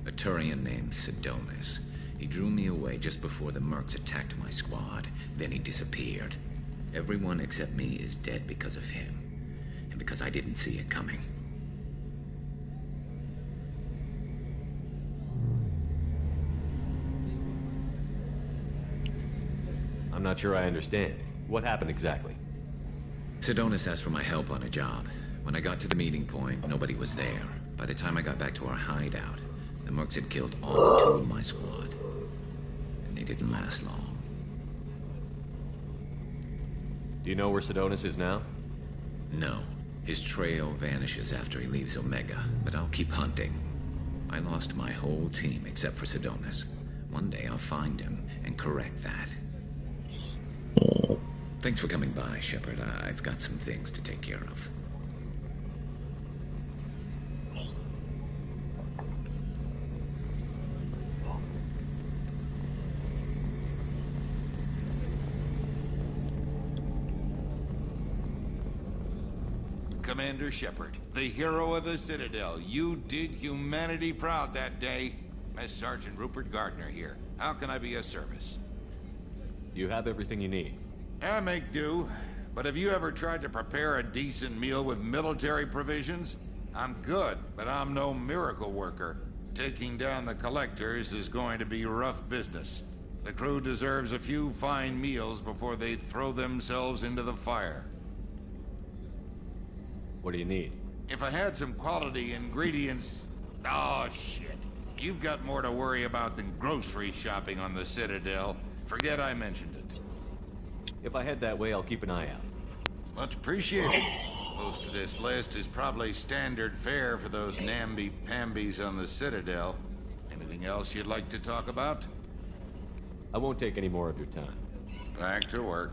A Turian named Sidonis. He drew me away just before the mercs attacked my squad. Then he disappeared. Everyone except me is dead because of him. And because I didn't see it coming. I'm not sure I understand. What happened exactly? Sidonis asked for my help on a job. When I got to the meeting point, nobody was there. By the time I got back to our hideout, the mercs had killed all but 2 of my squad. And they didn't last long. Do you know where Sidonis is now? No. His trail vanishes after he leaves Omega, but I'll keep hunting. I lost my whole team except for Sidonis. One day I'll find him and correct that. Thanks for coming by, Shepard. I've got some things to take care of. Commander Shepard, the hero of the Citadel. You did humanity proud that day. Mess Sergeant Rupert Gardner here. How can I be of service? You have everything you need. I make do. But have you ever tried to prepare a decent meal with military provisions? I'm good, but I'm no miracle worker. Taking down the collectors is going to be rough business. The crew deserves a few fine meals before they throw themselves into the fire. What do you need? If I had some quality ingredients... Oh, shit. You've got more to worry about than grocery shopping on the Citadel. Forget I mentioned it. If I head that way, I'll keep an eye out. Much appreciated. Most of this list is probably standard fare for those namby-pambies on the Citadel. Anything else you'd like to talk about? I won't take any more of your time. Back to work.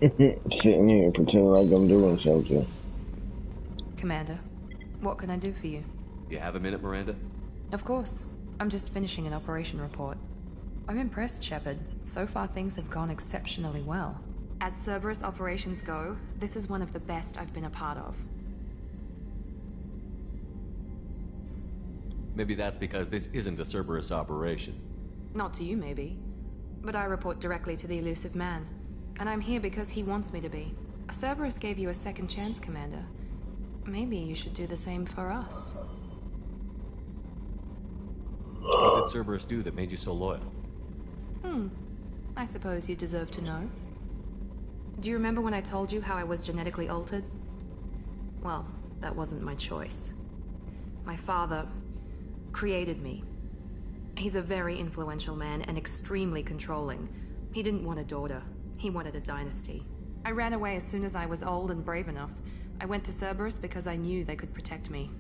Sitting here pretending like I'm doing something. Commander, what can I do for you? You have a minute, Miranda? Of course. I'm just finishing an operation report. I'm impressed, Shepard. So far things have gone exceptionally well. As Cerberus operations go, this is one of the best I've been a part of. Maybe that's because this isn't a Cerberus operation. Not to you, maybe. But I report directly to the elusive man. And I'm here because he wants me to be. Cerberus gave you a second chance, Commander. Maybe you should do the same for us. What did Cerberus do that made you so loyal? I suppose you deserve to know. Do you remember when I told you how I was genetically altered? Well, that wasn't my choice. My father created me. He's a very influential man and extremely controlling. He didn't want a daughter. He wanted a dynasty. I ran away as soon as I was old and brave enough. I went to Cerberus because I knew they could protect me.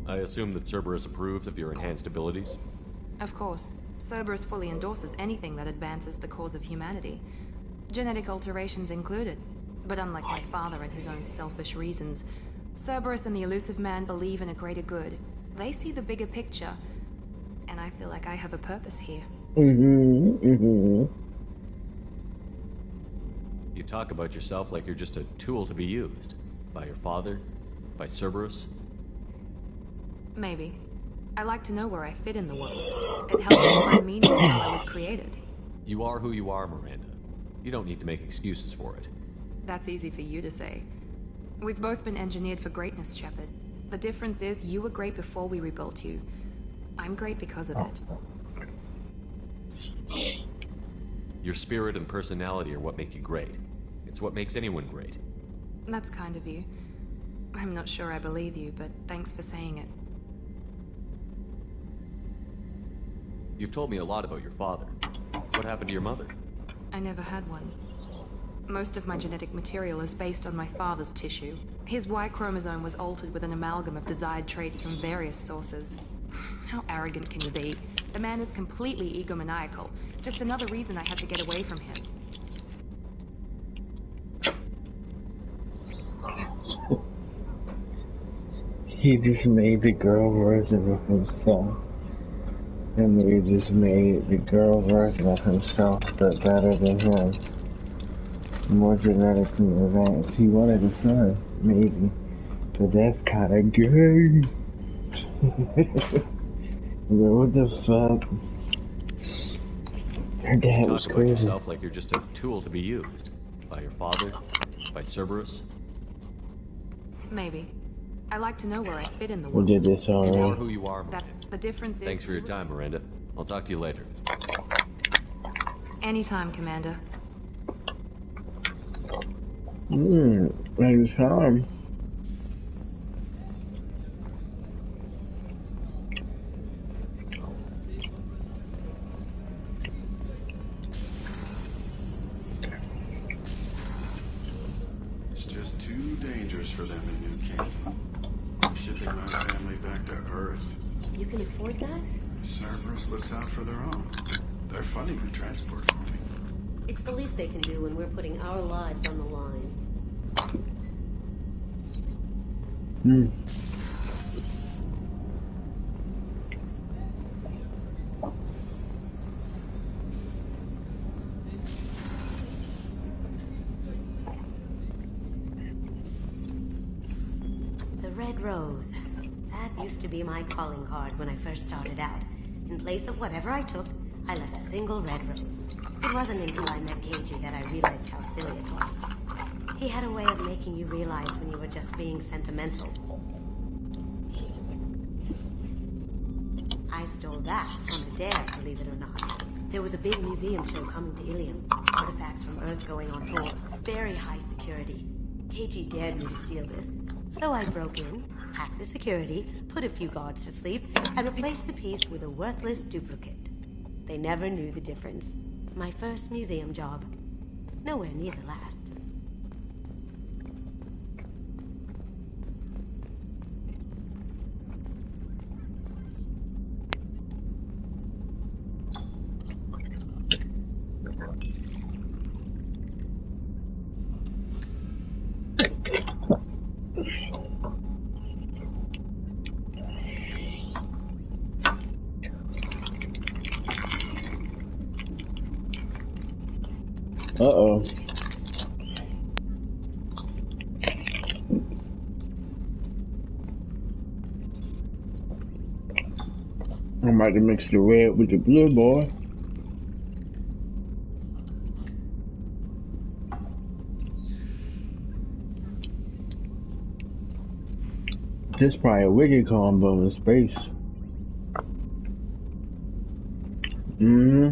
I assume that Cerberus approved of your enhanced abilities? Of course. Cerberus fully endorses anything that advances the cause of humanity. Genetic alterations included. But unlike my father and his own selfish reasons, Cerberus and the Elusive Man believe in a greater good. They see the bigger picture, and I feel like I have a purpose here. You talk about yourself like you're just a tool to be used. By your father? By Cerberus? Maybe. I like to know where I fit in the world. It helps me find meaning in how I was created. You are who you are, Miranda. You don't need to make excuses for it. That's easy for you to say. We've both been engineered for greatness, Shepard. The difference is you were great before we rebuilt you. I'm great because of it. Your spirit and personality are what make you great. It's what makes anyone great. That's kind of you. I'm not sure I believe you, but thanks for saying it. You've told me a lot about your father. What happened to your mother? I never had one. Most of my genetic material is based on my father's tissue. His Y chromosome was altered with an amalgam of desired traits from various sources. How arrogant can you be? The man is completely egomaniacal. Just another reason I had to get away from him. He just made the girl version of himself. And they just made the girl version of himself but better than him. More genetically advanced. He wanted a son, maybe. But that's kinda gay. What the fuck? Her dad was Talk about crazy. yourself like you're just a tool to be used. By your father? By Cerberus? Maybe. I like to know where I fit in the We world. did this already. You are who you are, Miranda. The difference is... Thanks for your time, Miranda. I'll talk to you later. Anytime, Commander. Anytime. It's just too dangerous for them in New Kent. Shipping my family back to Earth. You can afford that? Cerberus looks out for their own. They're funding the transport for me. It's the least they can do when we're putting our lives on the line. The Red Rose. That used to be my calling card when I first started out. In place of whatever I took, I left a single red rose. It wasn't until I met KG that I realized how silly it was. He had a way of making you realize when you were just being sentimental. I stole that on a dare, believe it or not. There was a big museum show coming to Ilium. Artifacts from Earth going on tour. Very high security. KG dared me to steal this. So I broke in, hacked the security, put a few guards to sleep, and replaced the piece with a worthless duplicate. They never knew the difference. My first museum job. Nowhere near the last. Uh-oh. I might have mixed the red with the blue, boy. This is probably a wicked combo in space. Mm-hmm.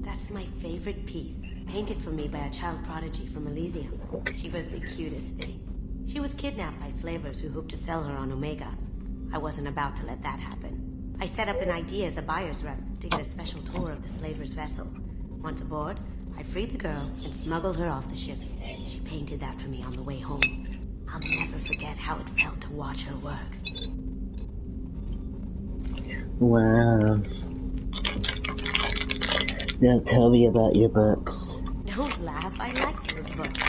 That's my favorite piece, painted for me by a child prodigy from Elysium. She was the cutest thing. She was kidnapped by slavers who hoped to sell her on Omega. I wasn't about to let that happen. I set up an idea as a buyer's rep to get a special tour of the slaver's vessel. Once aboard, I freed the girl and smuggled her off the ship. She painted that for me on the way home. I'll never forget how it felt to watch her work. Wow. Now tell me about your books. Don't laugh, I like those books.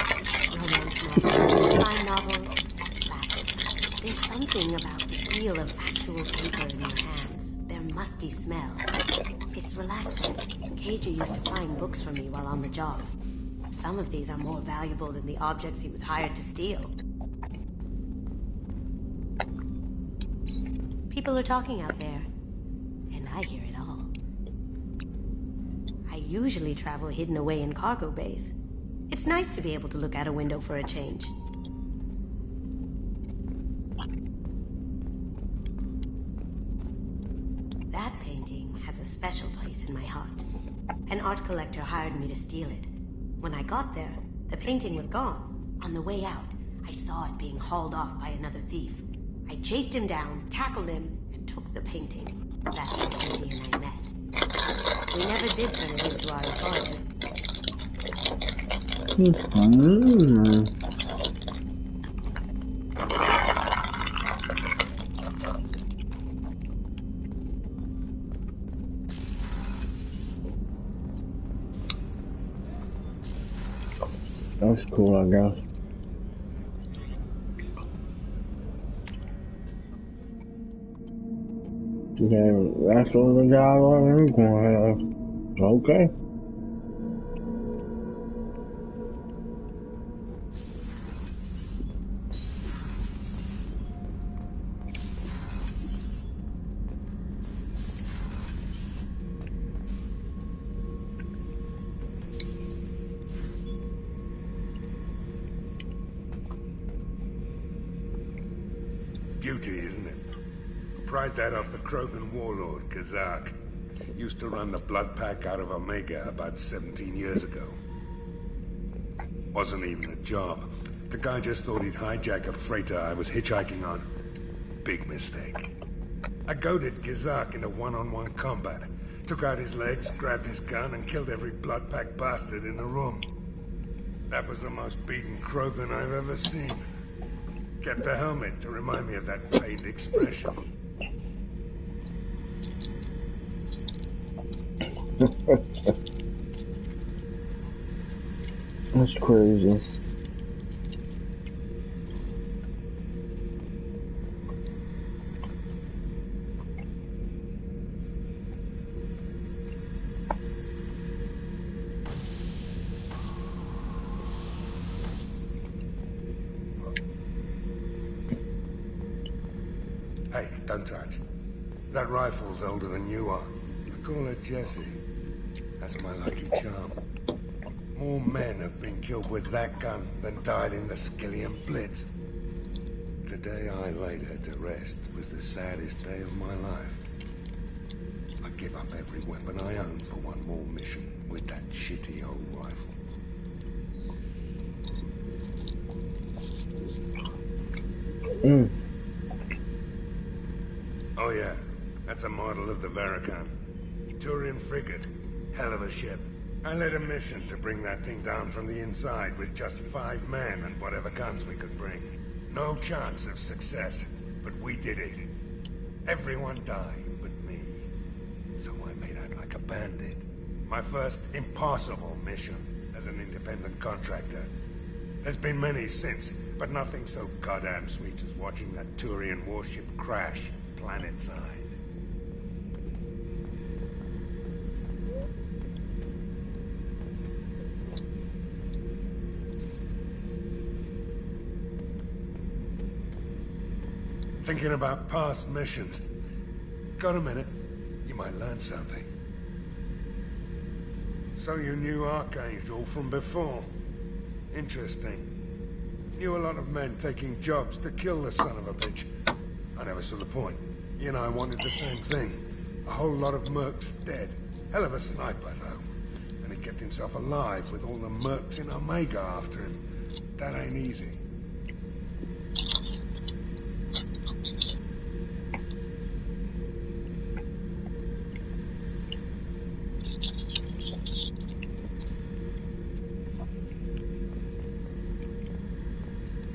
Romance novels, crime novels, classics. There's something about the feel of actual paper in your hands, their musty smell. It's relaxing. KJ used to find books for me while on the job. Some of these are more valuable than the objects he was hired to steal. People are talking out there, and I hear it all. I usually travel hidden away in cargo bays. It's nice to be able to look out a window for a change. That painting has a special place in my heart. An art collector hired me to steal it. When I got there, the painting was gone. On the way out, I saw it being hauled off by another thief. I chased him down, tackled him, and took the painting. That's how KJ and I met. We never did turn it into our employers. That's cool, I guess. Okay, that's all the job I'm going to have. Okay. Beauty, isn't it? Pried that off the Krogan warlord, Kazak. Used to run the blood pack out of Omega about 17 years ago. Wasn't even a job. The guy just thought he'd hijack a freighter I was hitchhiking on. Big mistake. I goaded Kazak into one-on-one combat. Took out his legs, grabbed his gun, and killed every blood pack bastard in the room. That was the most beaten Krogan I've ever seen. Kept a helmet to remind me of that pained expression. That's crazy. Hey, don't touch. That rifle's older than you are. I call her Jessie. That's my lucky charm. More men have been killed with that gun than died in the Skillian Blitz. The day I laid her to rest was the saddest day of my life. I'd give up every weapon I own for one more mission with that shitty old rifle. Oh yeah, that's a model of the Verican. Turian frigate. Hell of a ship. I led a mission to bring that thing down from the inside with just 5 men and whatever guns we could bring. No chance of success, but we did it. Everyone died but me. So I made out like a bandit. My first impossible mission as an independent contractor. There's been many since, but nothing so goddamn sweet as watching that Turian warship crash planet-side. Thinking about past missions. Got a minute? You might learn something. So you knew Archangel from before? Interesting. Knew a lot of men taking jobs to kill the son of a bitch. I never saw the point. You and I wanted the same thing. A whole lot of mercs dead. Hell of a sniper, though. And he kept himself alive with all the mercs in Omega after him. That ain't easy.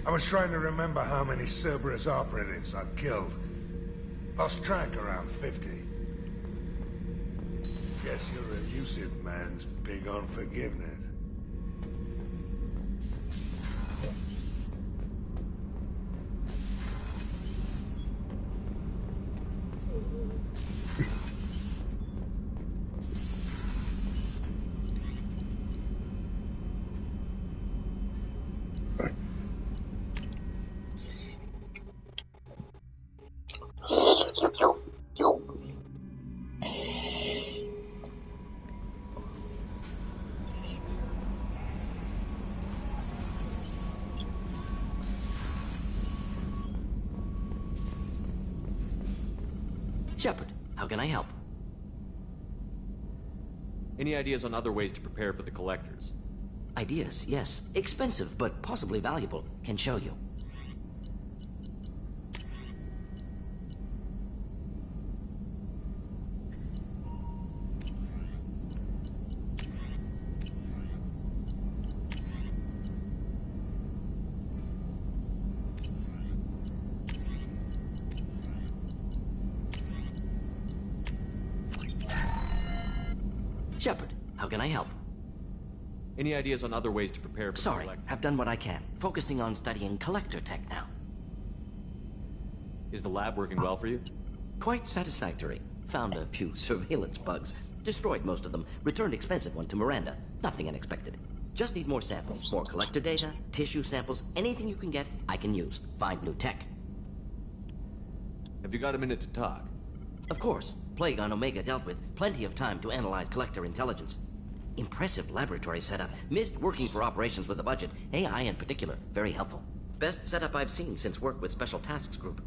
I was trying to remember how many Cerberus operatives I've killed. Lost track around 50. Guess your elusive man's big on forgiveness. Shepard, how can I help? Any ideas on other ways to prepare for the collectors? Ideas, yes. Expensive, but possibly valuable. Can show you. Shepard, how can I help? Any ideas on other ways to prepare for Sorry, have done what I can. Focusing on studying collector tech now. Is the lab working well for you? Quite satisfactory. Found a few surveillance bugs. Destroyed most of them. Returned expensive one to Miranda. Nothing unexpected. Just need more samples. More collector data, tissue samples, anything you can get, I can use. Find new tech. Have you got a minute to talk? Of course. Plague on Omega dealt with. Plenty of time to analyze collector intelligence. Impressive laboratory setup. Missed working for operations with a budget. AI in particular. Very helpful. Best setup I've seen since work with Special Tasks Group.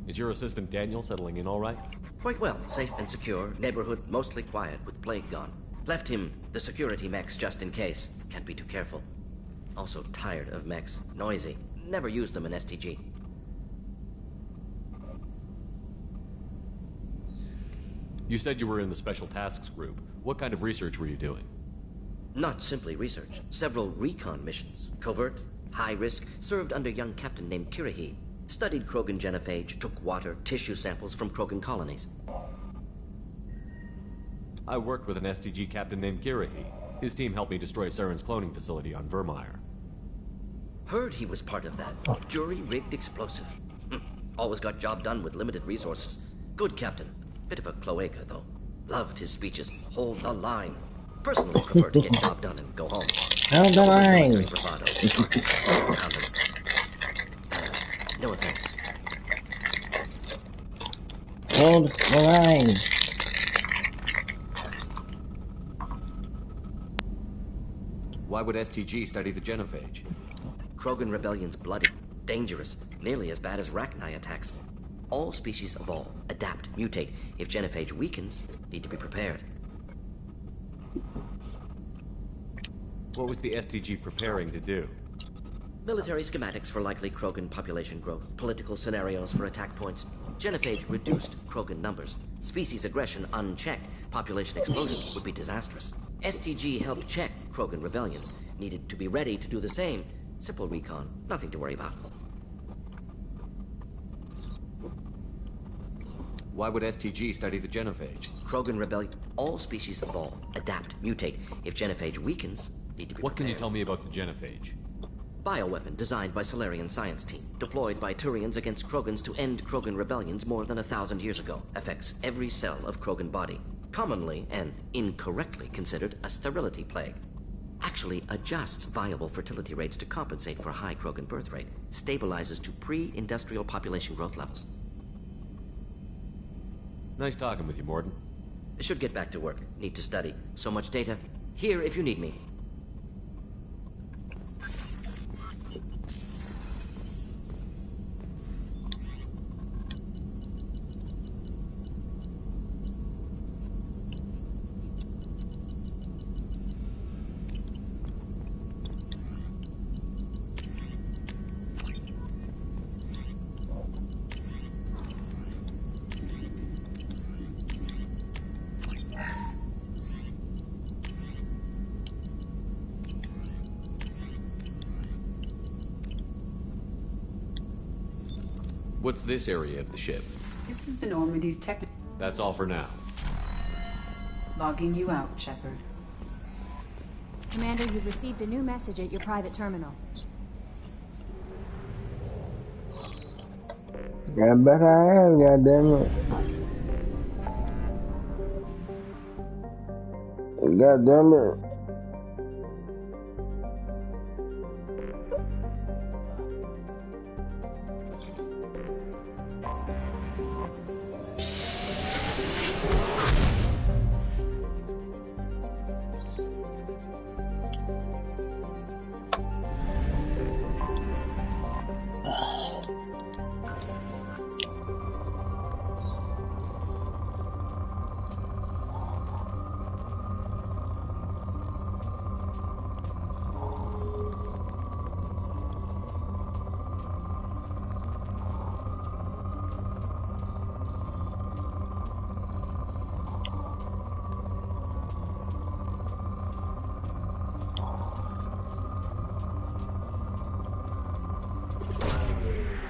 Is your assistant Daniel settling in all right? Quite well. Safe and secure. Neighborhood mostly quiet with Plague gone. Left him the security mechs just in case. Can't be too careful. Also tired of mechs. Noisy. Never used them in STG. You said you were in the Special Tasks Group. What kind of research were you doing? Not simply research. Several recon missions. Covert, high risk, served under young captain named Kirahi. Studied Krogan genophage, took water, tissue samples from Krogan colonies. I worked with an STG captain named Kirahi. His team helped me destroy Saren's cloning facility on Vermeer. Heard he was part of that. Jury-rigged explosive. Always got job done with limited resources. Good captain. Bit of a cloaca, though. Loved his speeches. Hold the line. Personally prefer to get job done and go home. Hold the line. No offense. Hold the line. Why would STG study the genophage? Krogan rebellion's bloody, dangerous, nearly as bad as Rachni attacks. All species evolve, adapt, mutate. If genophage weakens, need to be prepared. What was the STG preparing to do? Military schematics for likely Krogan population growth, political scenarios for attack points. Genophage reduced Krogan numbers. Species aggression unchecked, population explosion would be disastrous. STG helped check Krogan rebellions. Needed to be ready to do the same. Simple recon, nothing to worry about. Why would STG study the genophage? Krogan rebellion. All species evolve, adapt, mutate. If genophage weakens, need to be What prepared. can you tell me about the genophage? Bioweapon designed by Solarian science team. Deployed by Turians against Krogans to end Krogan rebellions more than 1,000 years ago. Affects every cell of Krogan body. Commonly and incorrectly considered a sterility plague. Actually adjusts viable fertility rates to compensate for a high Krogan birth rate. Stabilizes to pre-industrial population growth levels. Nice talking with you, Morden. Should get back to work. Need to study. So much data. Here if you need me. What's this area of the ship? This is the Normandy's tech. That's all for now. Logging you out, Shepard. Commander, you've received a new message at your private terminal. Yeah, bet I am, goddammit. Goddammit.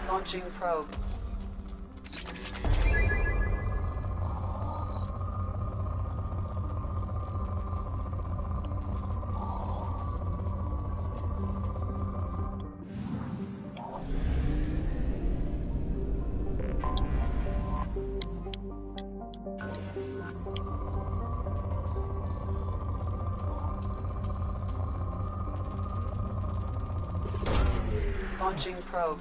Launching probe. Launching probe.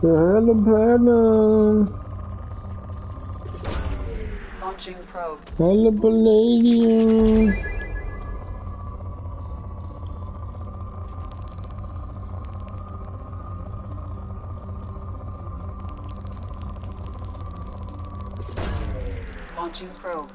To hell platinum. Launching probe. Hell palladium. Launching probe.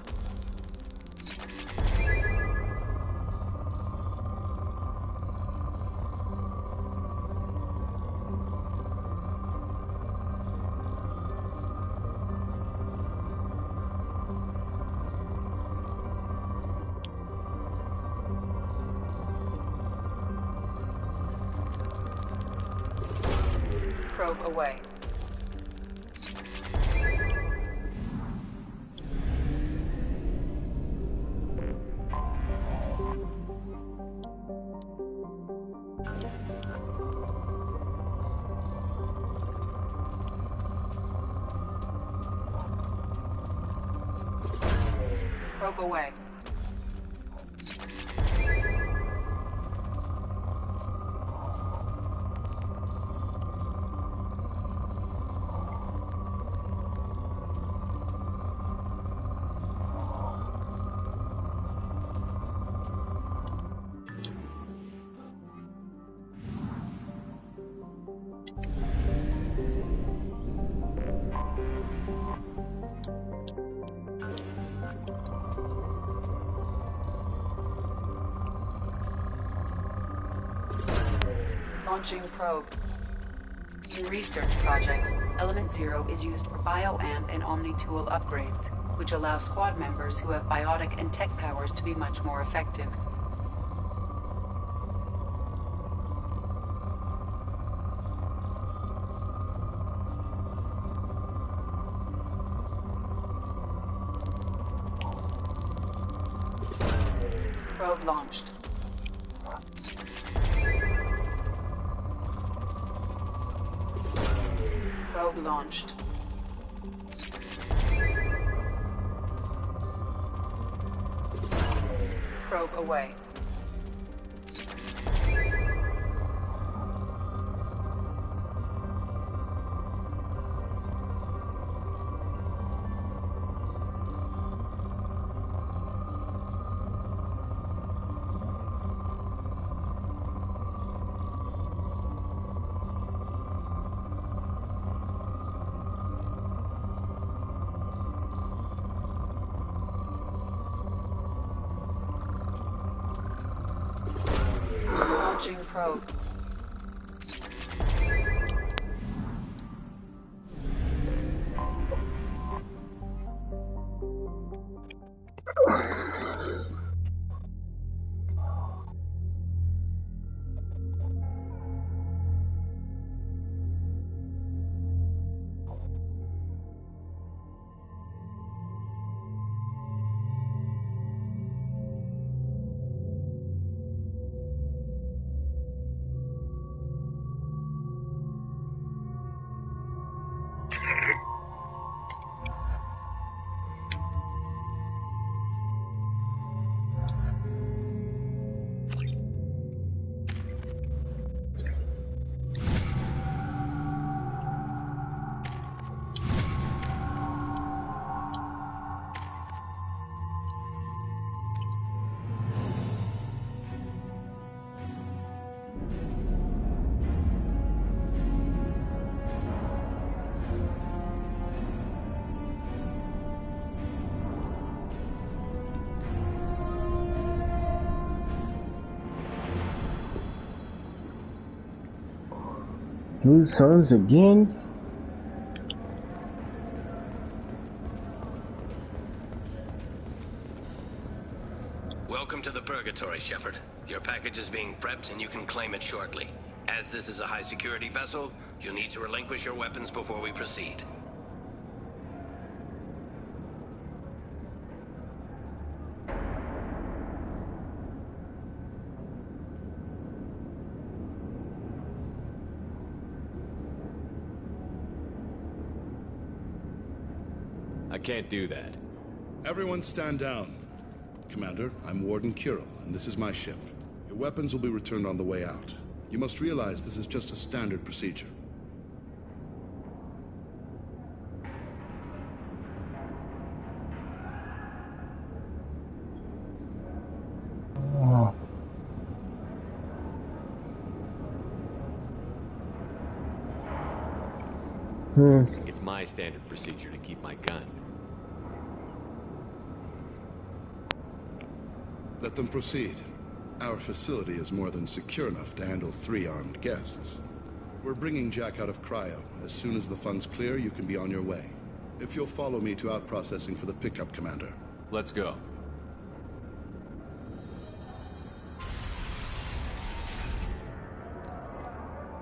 Probe away. Probe away. Launching probe. In research projects, Element Zero is used for bioamp and omni-tool upgrades, which allow squad members who have biotic and tech powers to be much more effective. Probe launched. Probe launched. Probe away. Launching probe. Lose sons again? Welcome to the Purgatory, Shepard. Your package is being prepped and you can claim it shortly. As this is a high-security vessel, you'll need to relinquish your weapons before we proceed. I can't do that. Everyone stand down. Commander, I'm Warden Kirill, and this is my ship. Your weapons will be returned on the way out. You must realize this is just a standard procedure. It's my standard procedure to keep my gun. Let them proceed. Our facility is more than secure enough to handle 3 armed guests. We're bringing Jack out of cryo. As soon as the funds clear, you can be on your way. If you'll follow me to out-processing for the pickup, Commander. Let's go.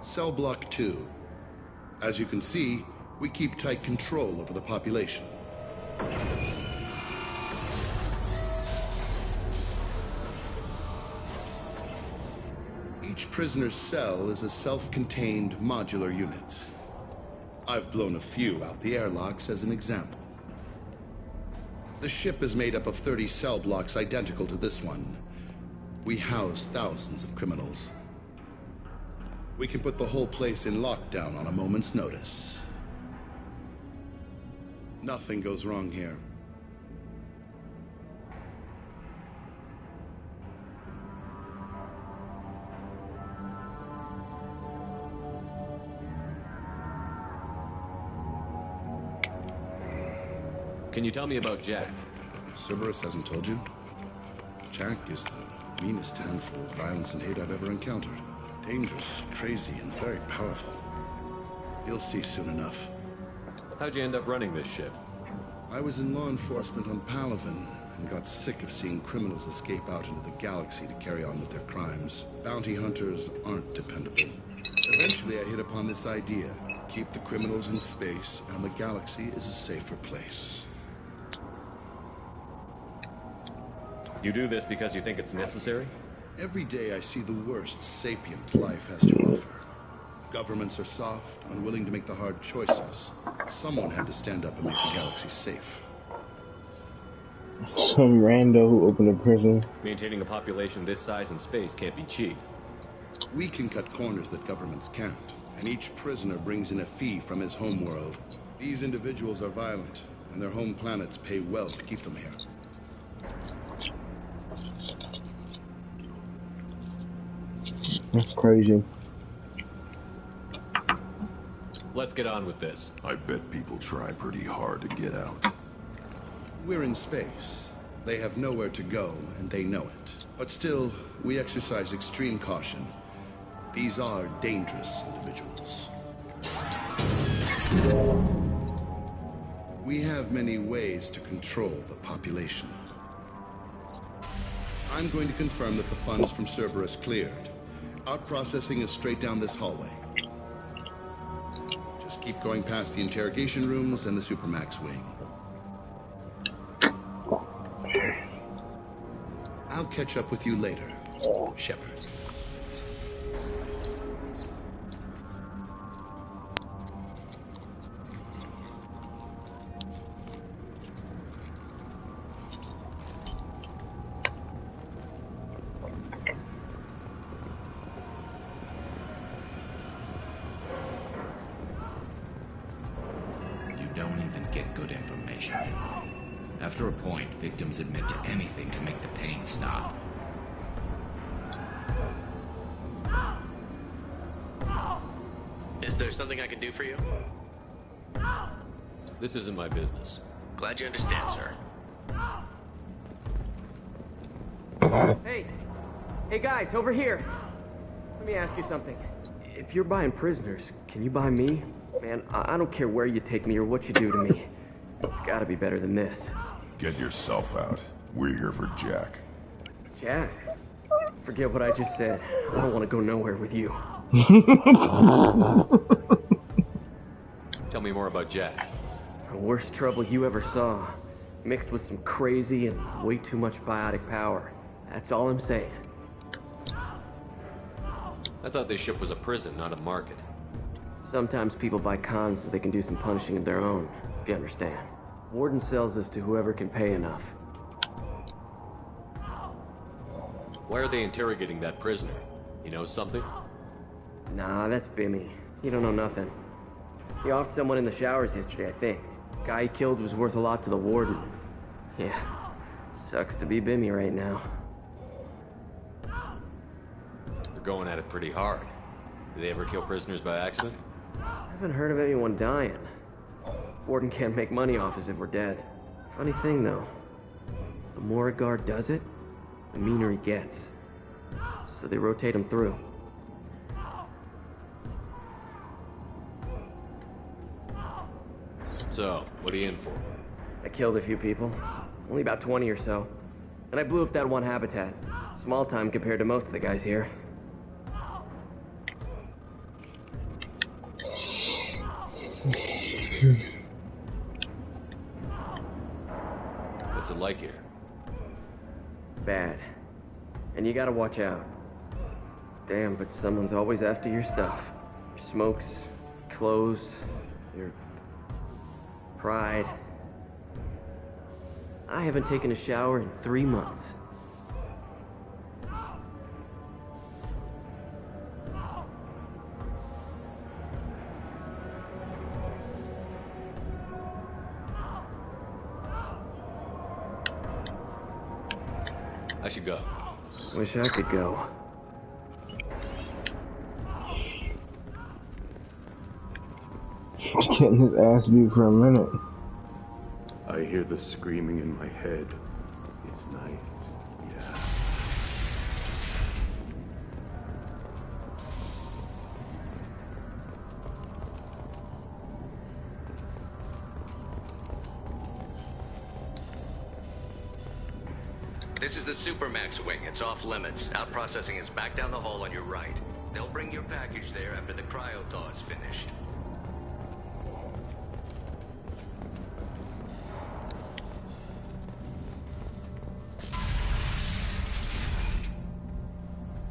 Cell Block 2. As you can see, we keep tight control over the population. Each prisoner's cell is a self-contained modular unit. I've blown a few out the airlocks as an example. The ship is made up of 30 cell blocks identical to this one. We house thousands of criminals. We can put the whole place in lockdown on a moment's notice. Nothing goes wrong here. Can you tell me about Jack? Cerberus hasn't told you? Jack is the meanest handful of violence and hate I've ever encountered. Dangerous, crazy, and very powerful. You'll see soon enough. How'd you end up running this ship? I was in law enforcement on Palaven and got sick of seeing criminals escape out into the galaxy to carry on with their crimes. Bounty hunters aren't dependable. Eventually I hit upon this idea. Keep the criminals in space and the galaxy is a safer place. You do this because you think it's necessary? Every day I see the worst sapient life has to offer. Governments are soft, unwilling to make the hard choices. Someone had to stand up and make the galaxy safe. Some rando who opened a prison. Maintaining a population this size in space can't be cheap. We can cut corners that governments can't, and each prisoner brings in a fee from his homeworld. These individuals are violent, and their home planets pay well to keep them here. That's crazy. Let's get on with this. I bet people try pretty hard to get out. We're in space. They have nowhere to go, and they know it. But still, we exercise extreme caution These are dangerous individuals. We have many ways to control the population. I'm going to confirm that the funds from Cerberus cleared. Out-processing is straight down this hallway. Just keep going past the interrogation rooms and the Supermax wing. I'll catch up with you later, Shepard. After a point, victims admit to anything to make the pain stop. Is there something I can do for you? This isn't my business. Glad you understand, sir. Hey! Hey guys, over here! Let me ask you something. If you're buying prisoners, can you buy me? Man, I don't care where you take me or what you do to me. It's gotta be better than this. Get yourself out. We're here for Jack. Jack? Forget what I just said. I don't want to go nowhere with you. Tell me more about Jack. The worst trouble you ever saw. Mixed with some crazy and way too much biotic power. That's all I'm saying. I thought this ship was a prison, not a market. Sometimes people buy cons so they can do some punishing of their own, if you understand. Warden sells this to whoever can pay enough. Why are they interrogating that prisoner? You know something? Nah, that's Bimmy. He don't know nothing. He offed someone in the showers yesterday, I think. Guy he killed was worth a lot to the Warden. Yeah, sucks to be Bimmy right now. They're going at it pretty hard. Do they ever kill prisoners by accident? I haven't heard of anyone dying. Warden can't make money off us if we're dead. Funny thing, though. The more a guard does it, the meaner he gets. So they rotate him through. So, what are you in for? I killed a few people. Only about 20 or so. And I blew up that one habitat. Small time compared to most of the guys here. What's it like here? Bad. And you gotta watch out. Damn, but someone's always after your stuff. Your smokes, clothes, your pride. I haven't taken a shower in 3 months. I should go. Wish I could go. Getting his ass beat for a minute. I hear the screaming in my head. It's nice. Yeah. This is the Supermax wing. It's off limits. Out processing is back down the hall on your right. They'll bring your package there after the cryo thaw is finished.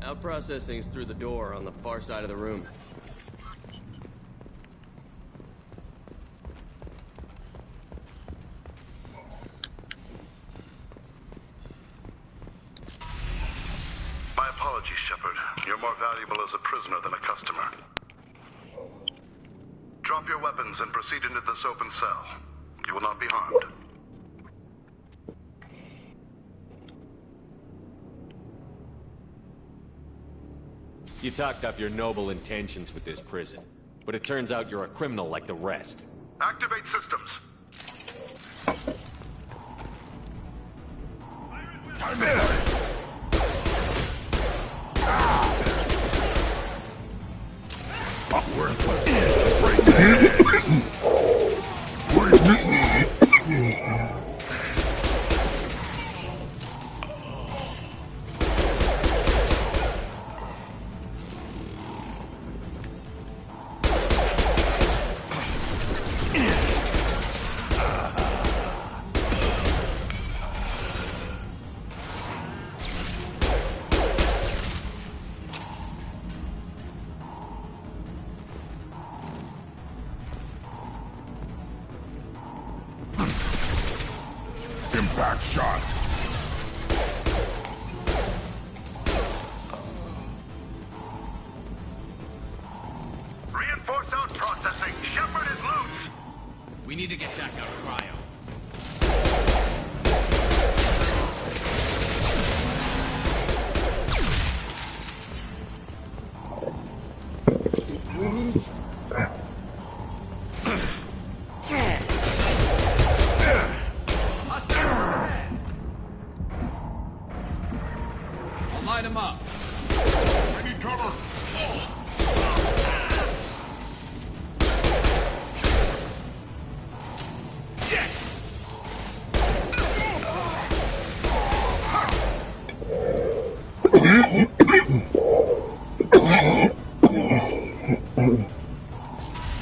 Out processing's through the door on the far side of the room. My apologies, Shepard. You're more valuable as a prisoner than a customer. Drop your weapons and proceed into this open cell. You will not be harmed. You talked up your noble intentions with this prison, but it turns out you're a criminal like the rest. Activate systems. Impact shot. Reinforce out processing. Shepard is loose. We need to get Jack out of cryo. Light him up. I need cover.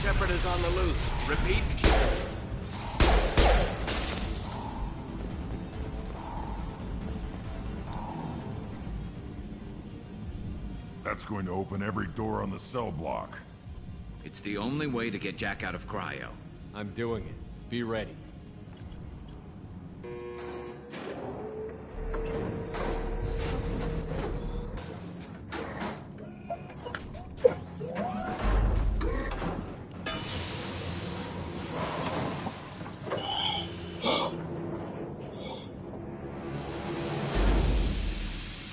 Shepard is on the loose. Repeat. That's going to open every door on the cell block. It's the only way to get Jack out of cryo. I'm doing it. Be ready.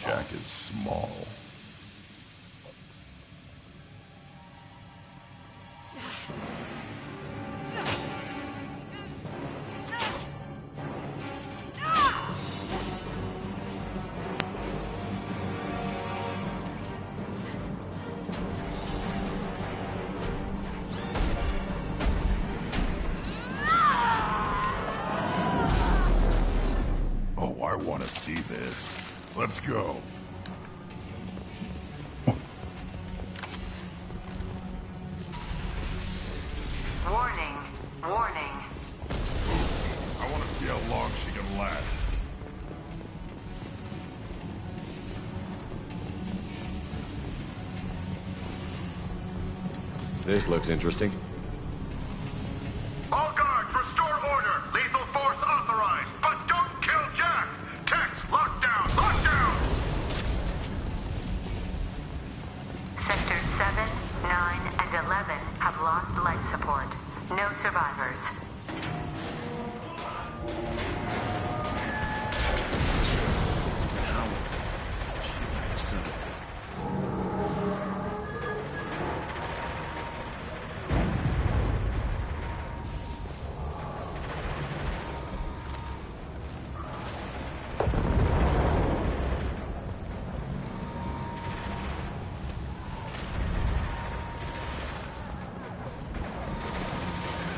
Jack is small. Oh, I want to see this. Let's go. Warning. Warning. I want to see how long she can last. This looks interesting. All guards, restore order. Lethal force authorized. But don't kill Jack. Tex, lockdown. Lockdown. Sectors 7, 9, and 11 have lost life support. No survivors.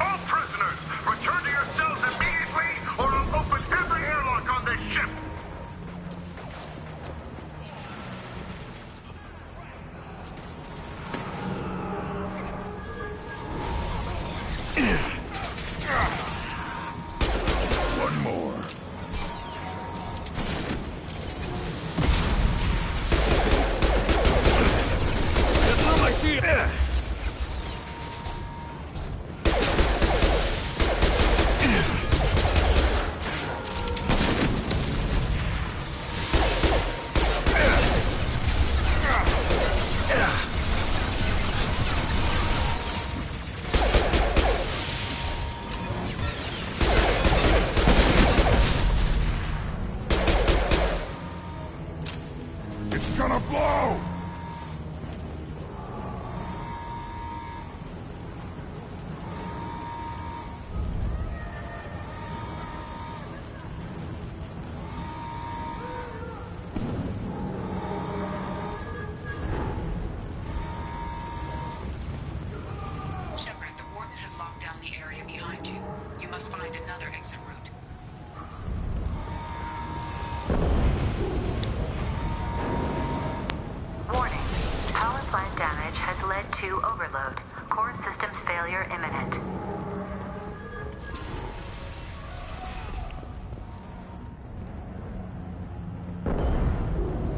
All prisoners, return to your cells immediately, or I'll open every airlock on this ship. One more. That's not my shield. It's gonna blow! plant damage has led to overload. Core systems failure imminent.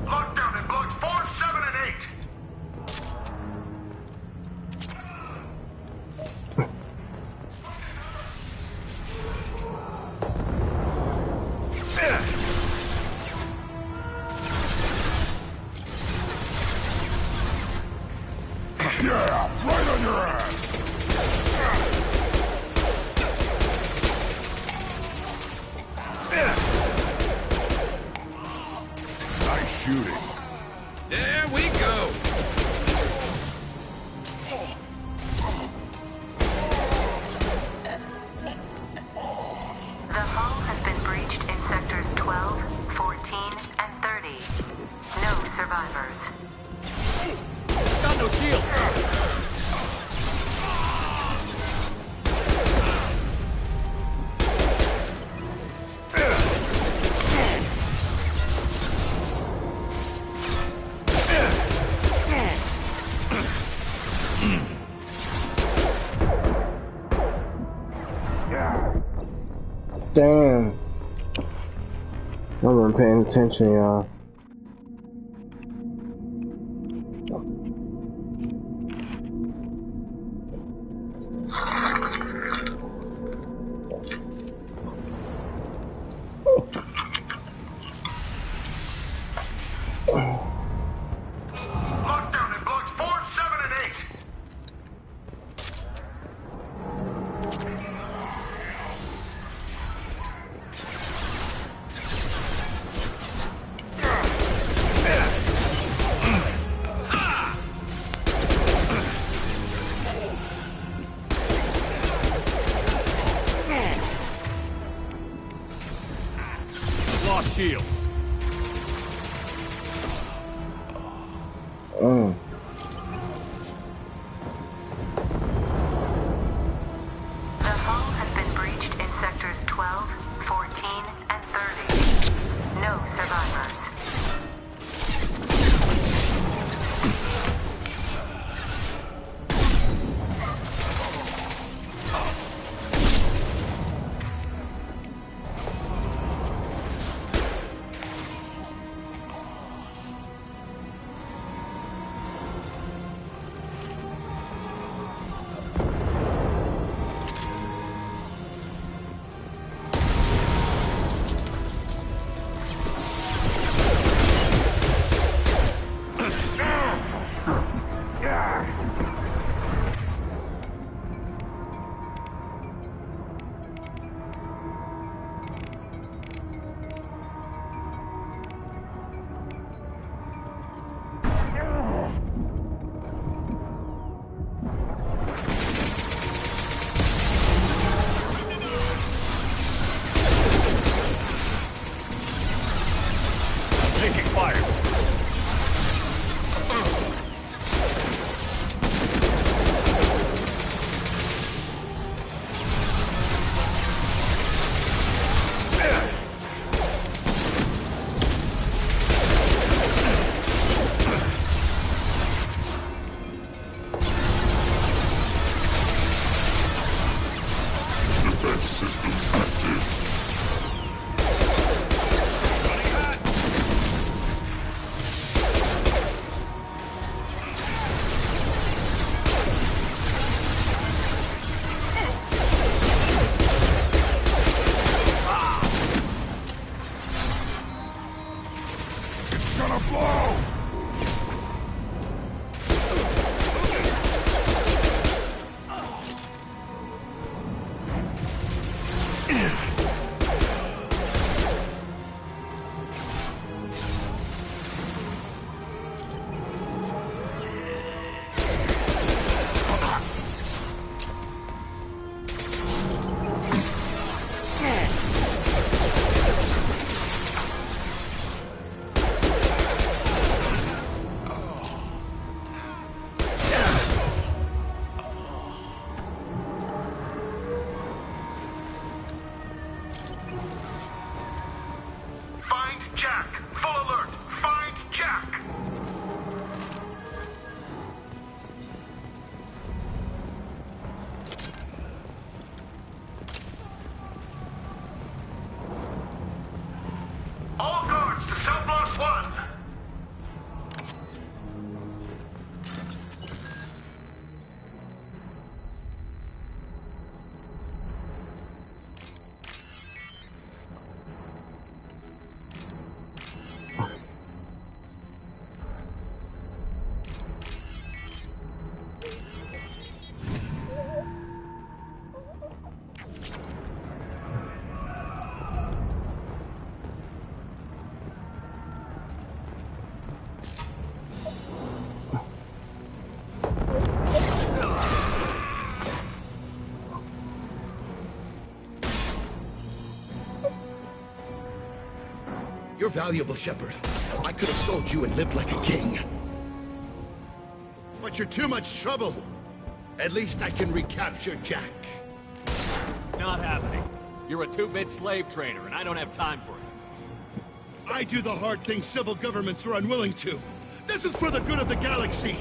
Lockdown in blocks 4, 7, and 8. Yeah, right on your ass. Nice shooting. There we go. The hull has been breached in sectors 12, 14, and 30. No survivors. Got no shield. Damn. I wasn't paying attention, y'all. Lockdown in blocks 4, 7, and 8. You're valuable, Shepard. I could have sold you and lived like a king. But you're too much trouble. At least I can recapture Jack. Not happening. You're a two-bit slave trader, and I don't have time for it. I do the hard things civil governments are unwilling to. This is for the good of the galaxy.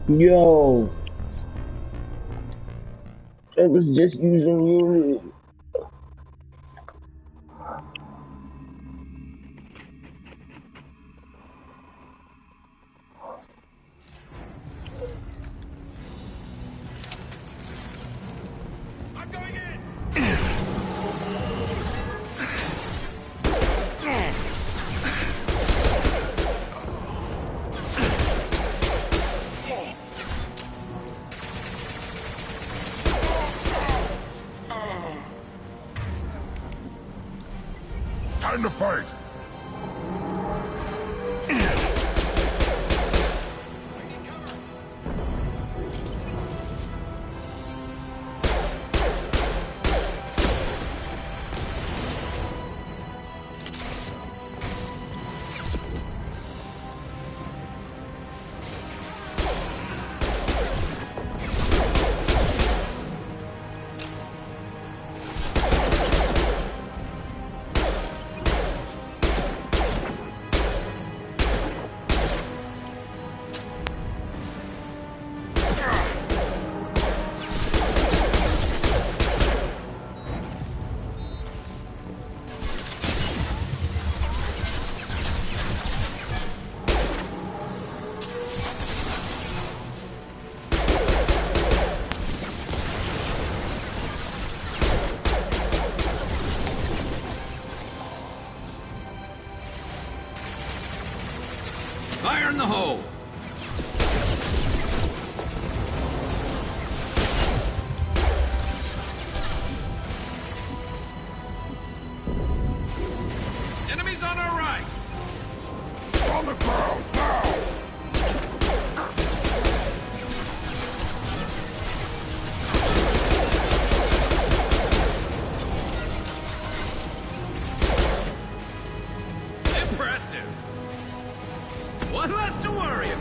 Yo, I was just using Unity. I'm going in! Time to fight! Fire in the hole! Enemies on our right! On the ground, now! Impressive! One less to worry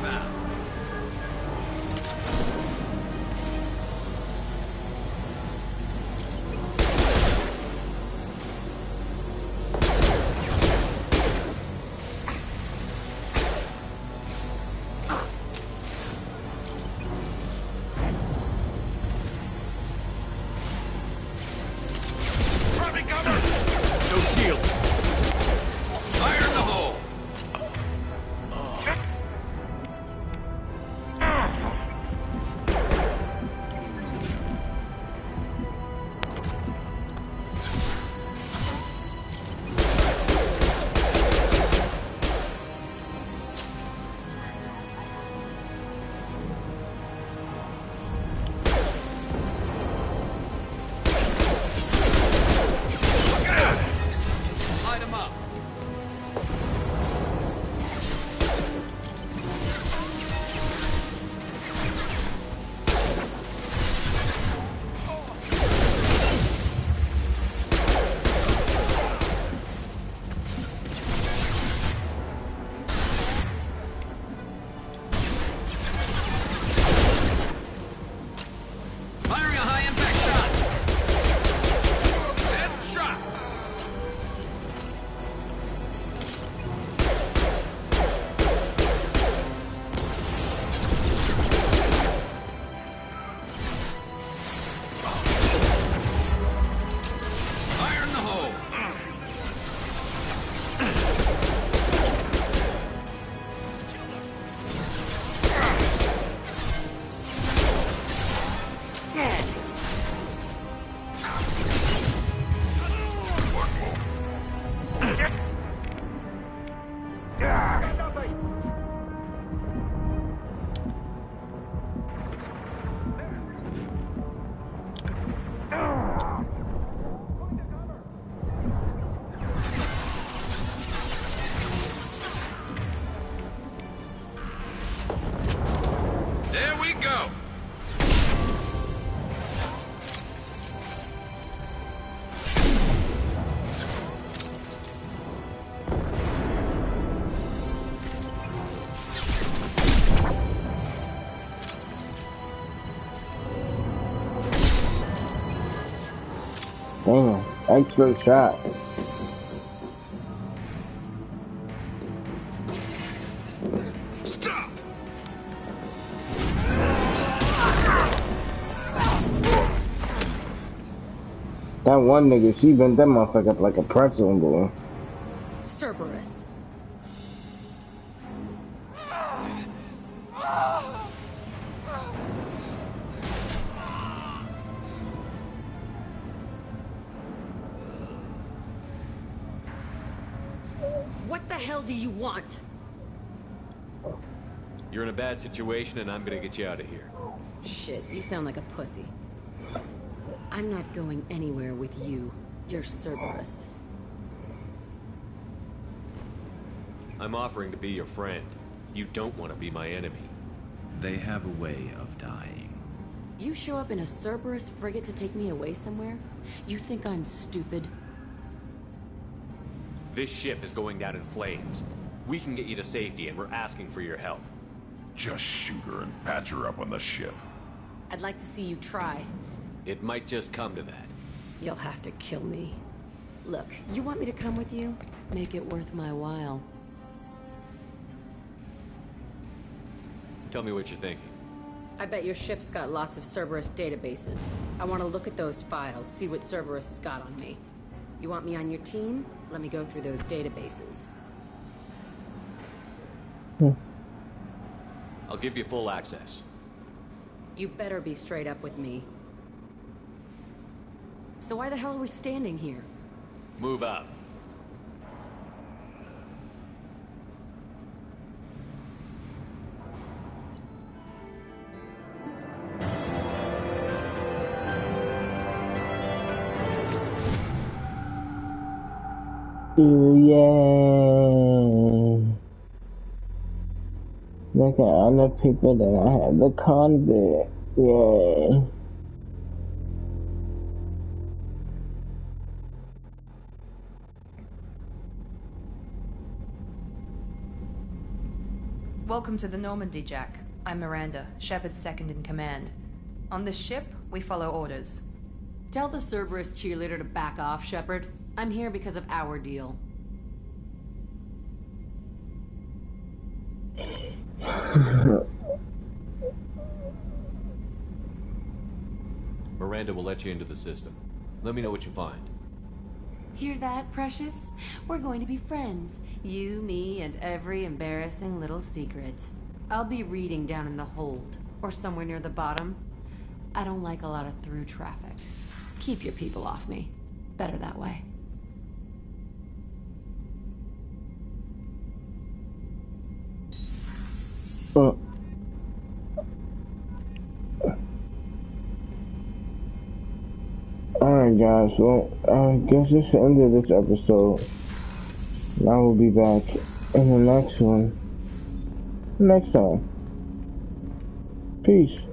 Expert shot. Stop! That one nigga, she bent that motherfucker up like a pretzel, boy. Cerberus. What the hell do you want? You're in a bad situation, and I'm gonna get you out of here. Shit, you sound like a pussy. I'm not going anywhere with you. You're Cerberus. I'm offering to be your friend. You don't want to be my enemy. They have a way of dying. You show up in a Cerberus frigate to take me away somewhere? You think I'm stupid? This ship is going down in flames. We can get you to safety, and we're asking for your help. Just shoot her and patch her up on the ship. I'd like to see you try. It might just come to that. You'll have to kill me. Look, you want me to come with you? Make it worth my while. Tell me what you're thinking. I bet your ship's got lots of Cerberus databases. I want to look at those files, see what Cerberus has got on me. You want me on your team? Let me go through those databases. I'll give you full access. You better be straight up with me. So why the hell are we standing here? Move up. Yay! Look at all the people that I have the convict. Yay! Welcome to the Normandy, Jack. I'm Miranda, Shepard's second in command. On this ship, we follow orders. Tell the Cerberus cheerleader to back off, Shepard. I'm here because of our deal. Miranda will let you into the system. Let me know what you find. Hear that, Precious? We're going to be friends. You, me, and every embarrassing little secret. I'll be reading down in the hold, or somewhere near the bottom. I don't like a lot of through traffic. Keep your people off me. Better that way. Alright guys, well, I guess this is the end of this episode. I will be back in the next one next time. Peace.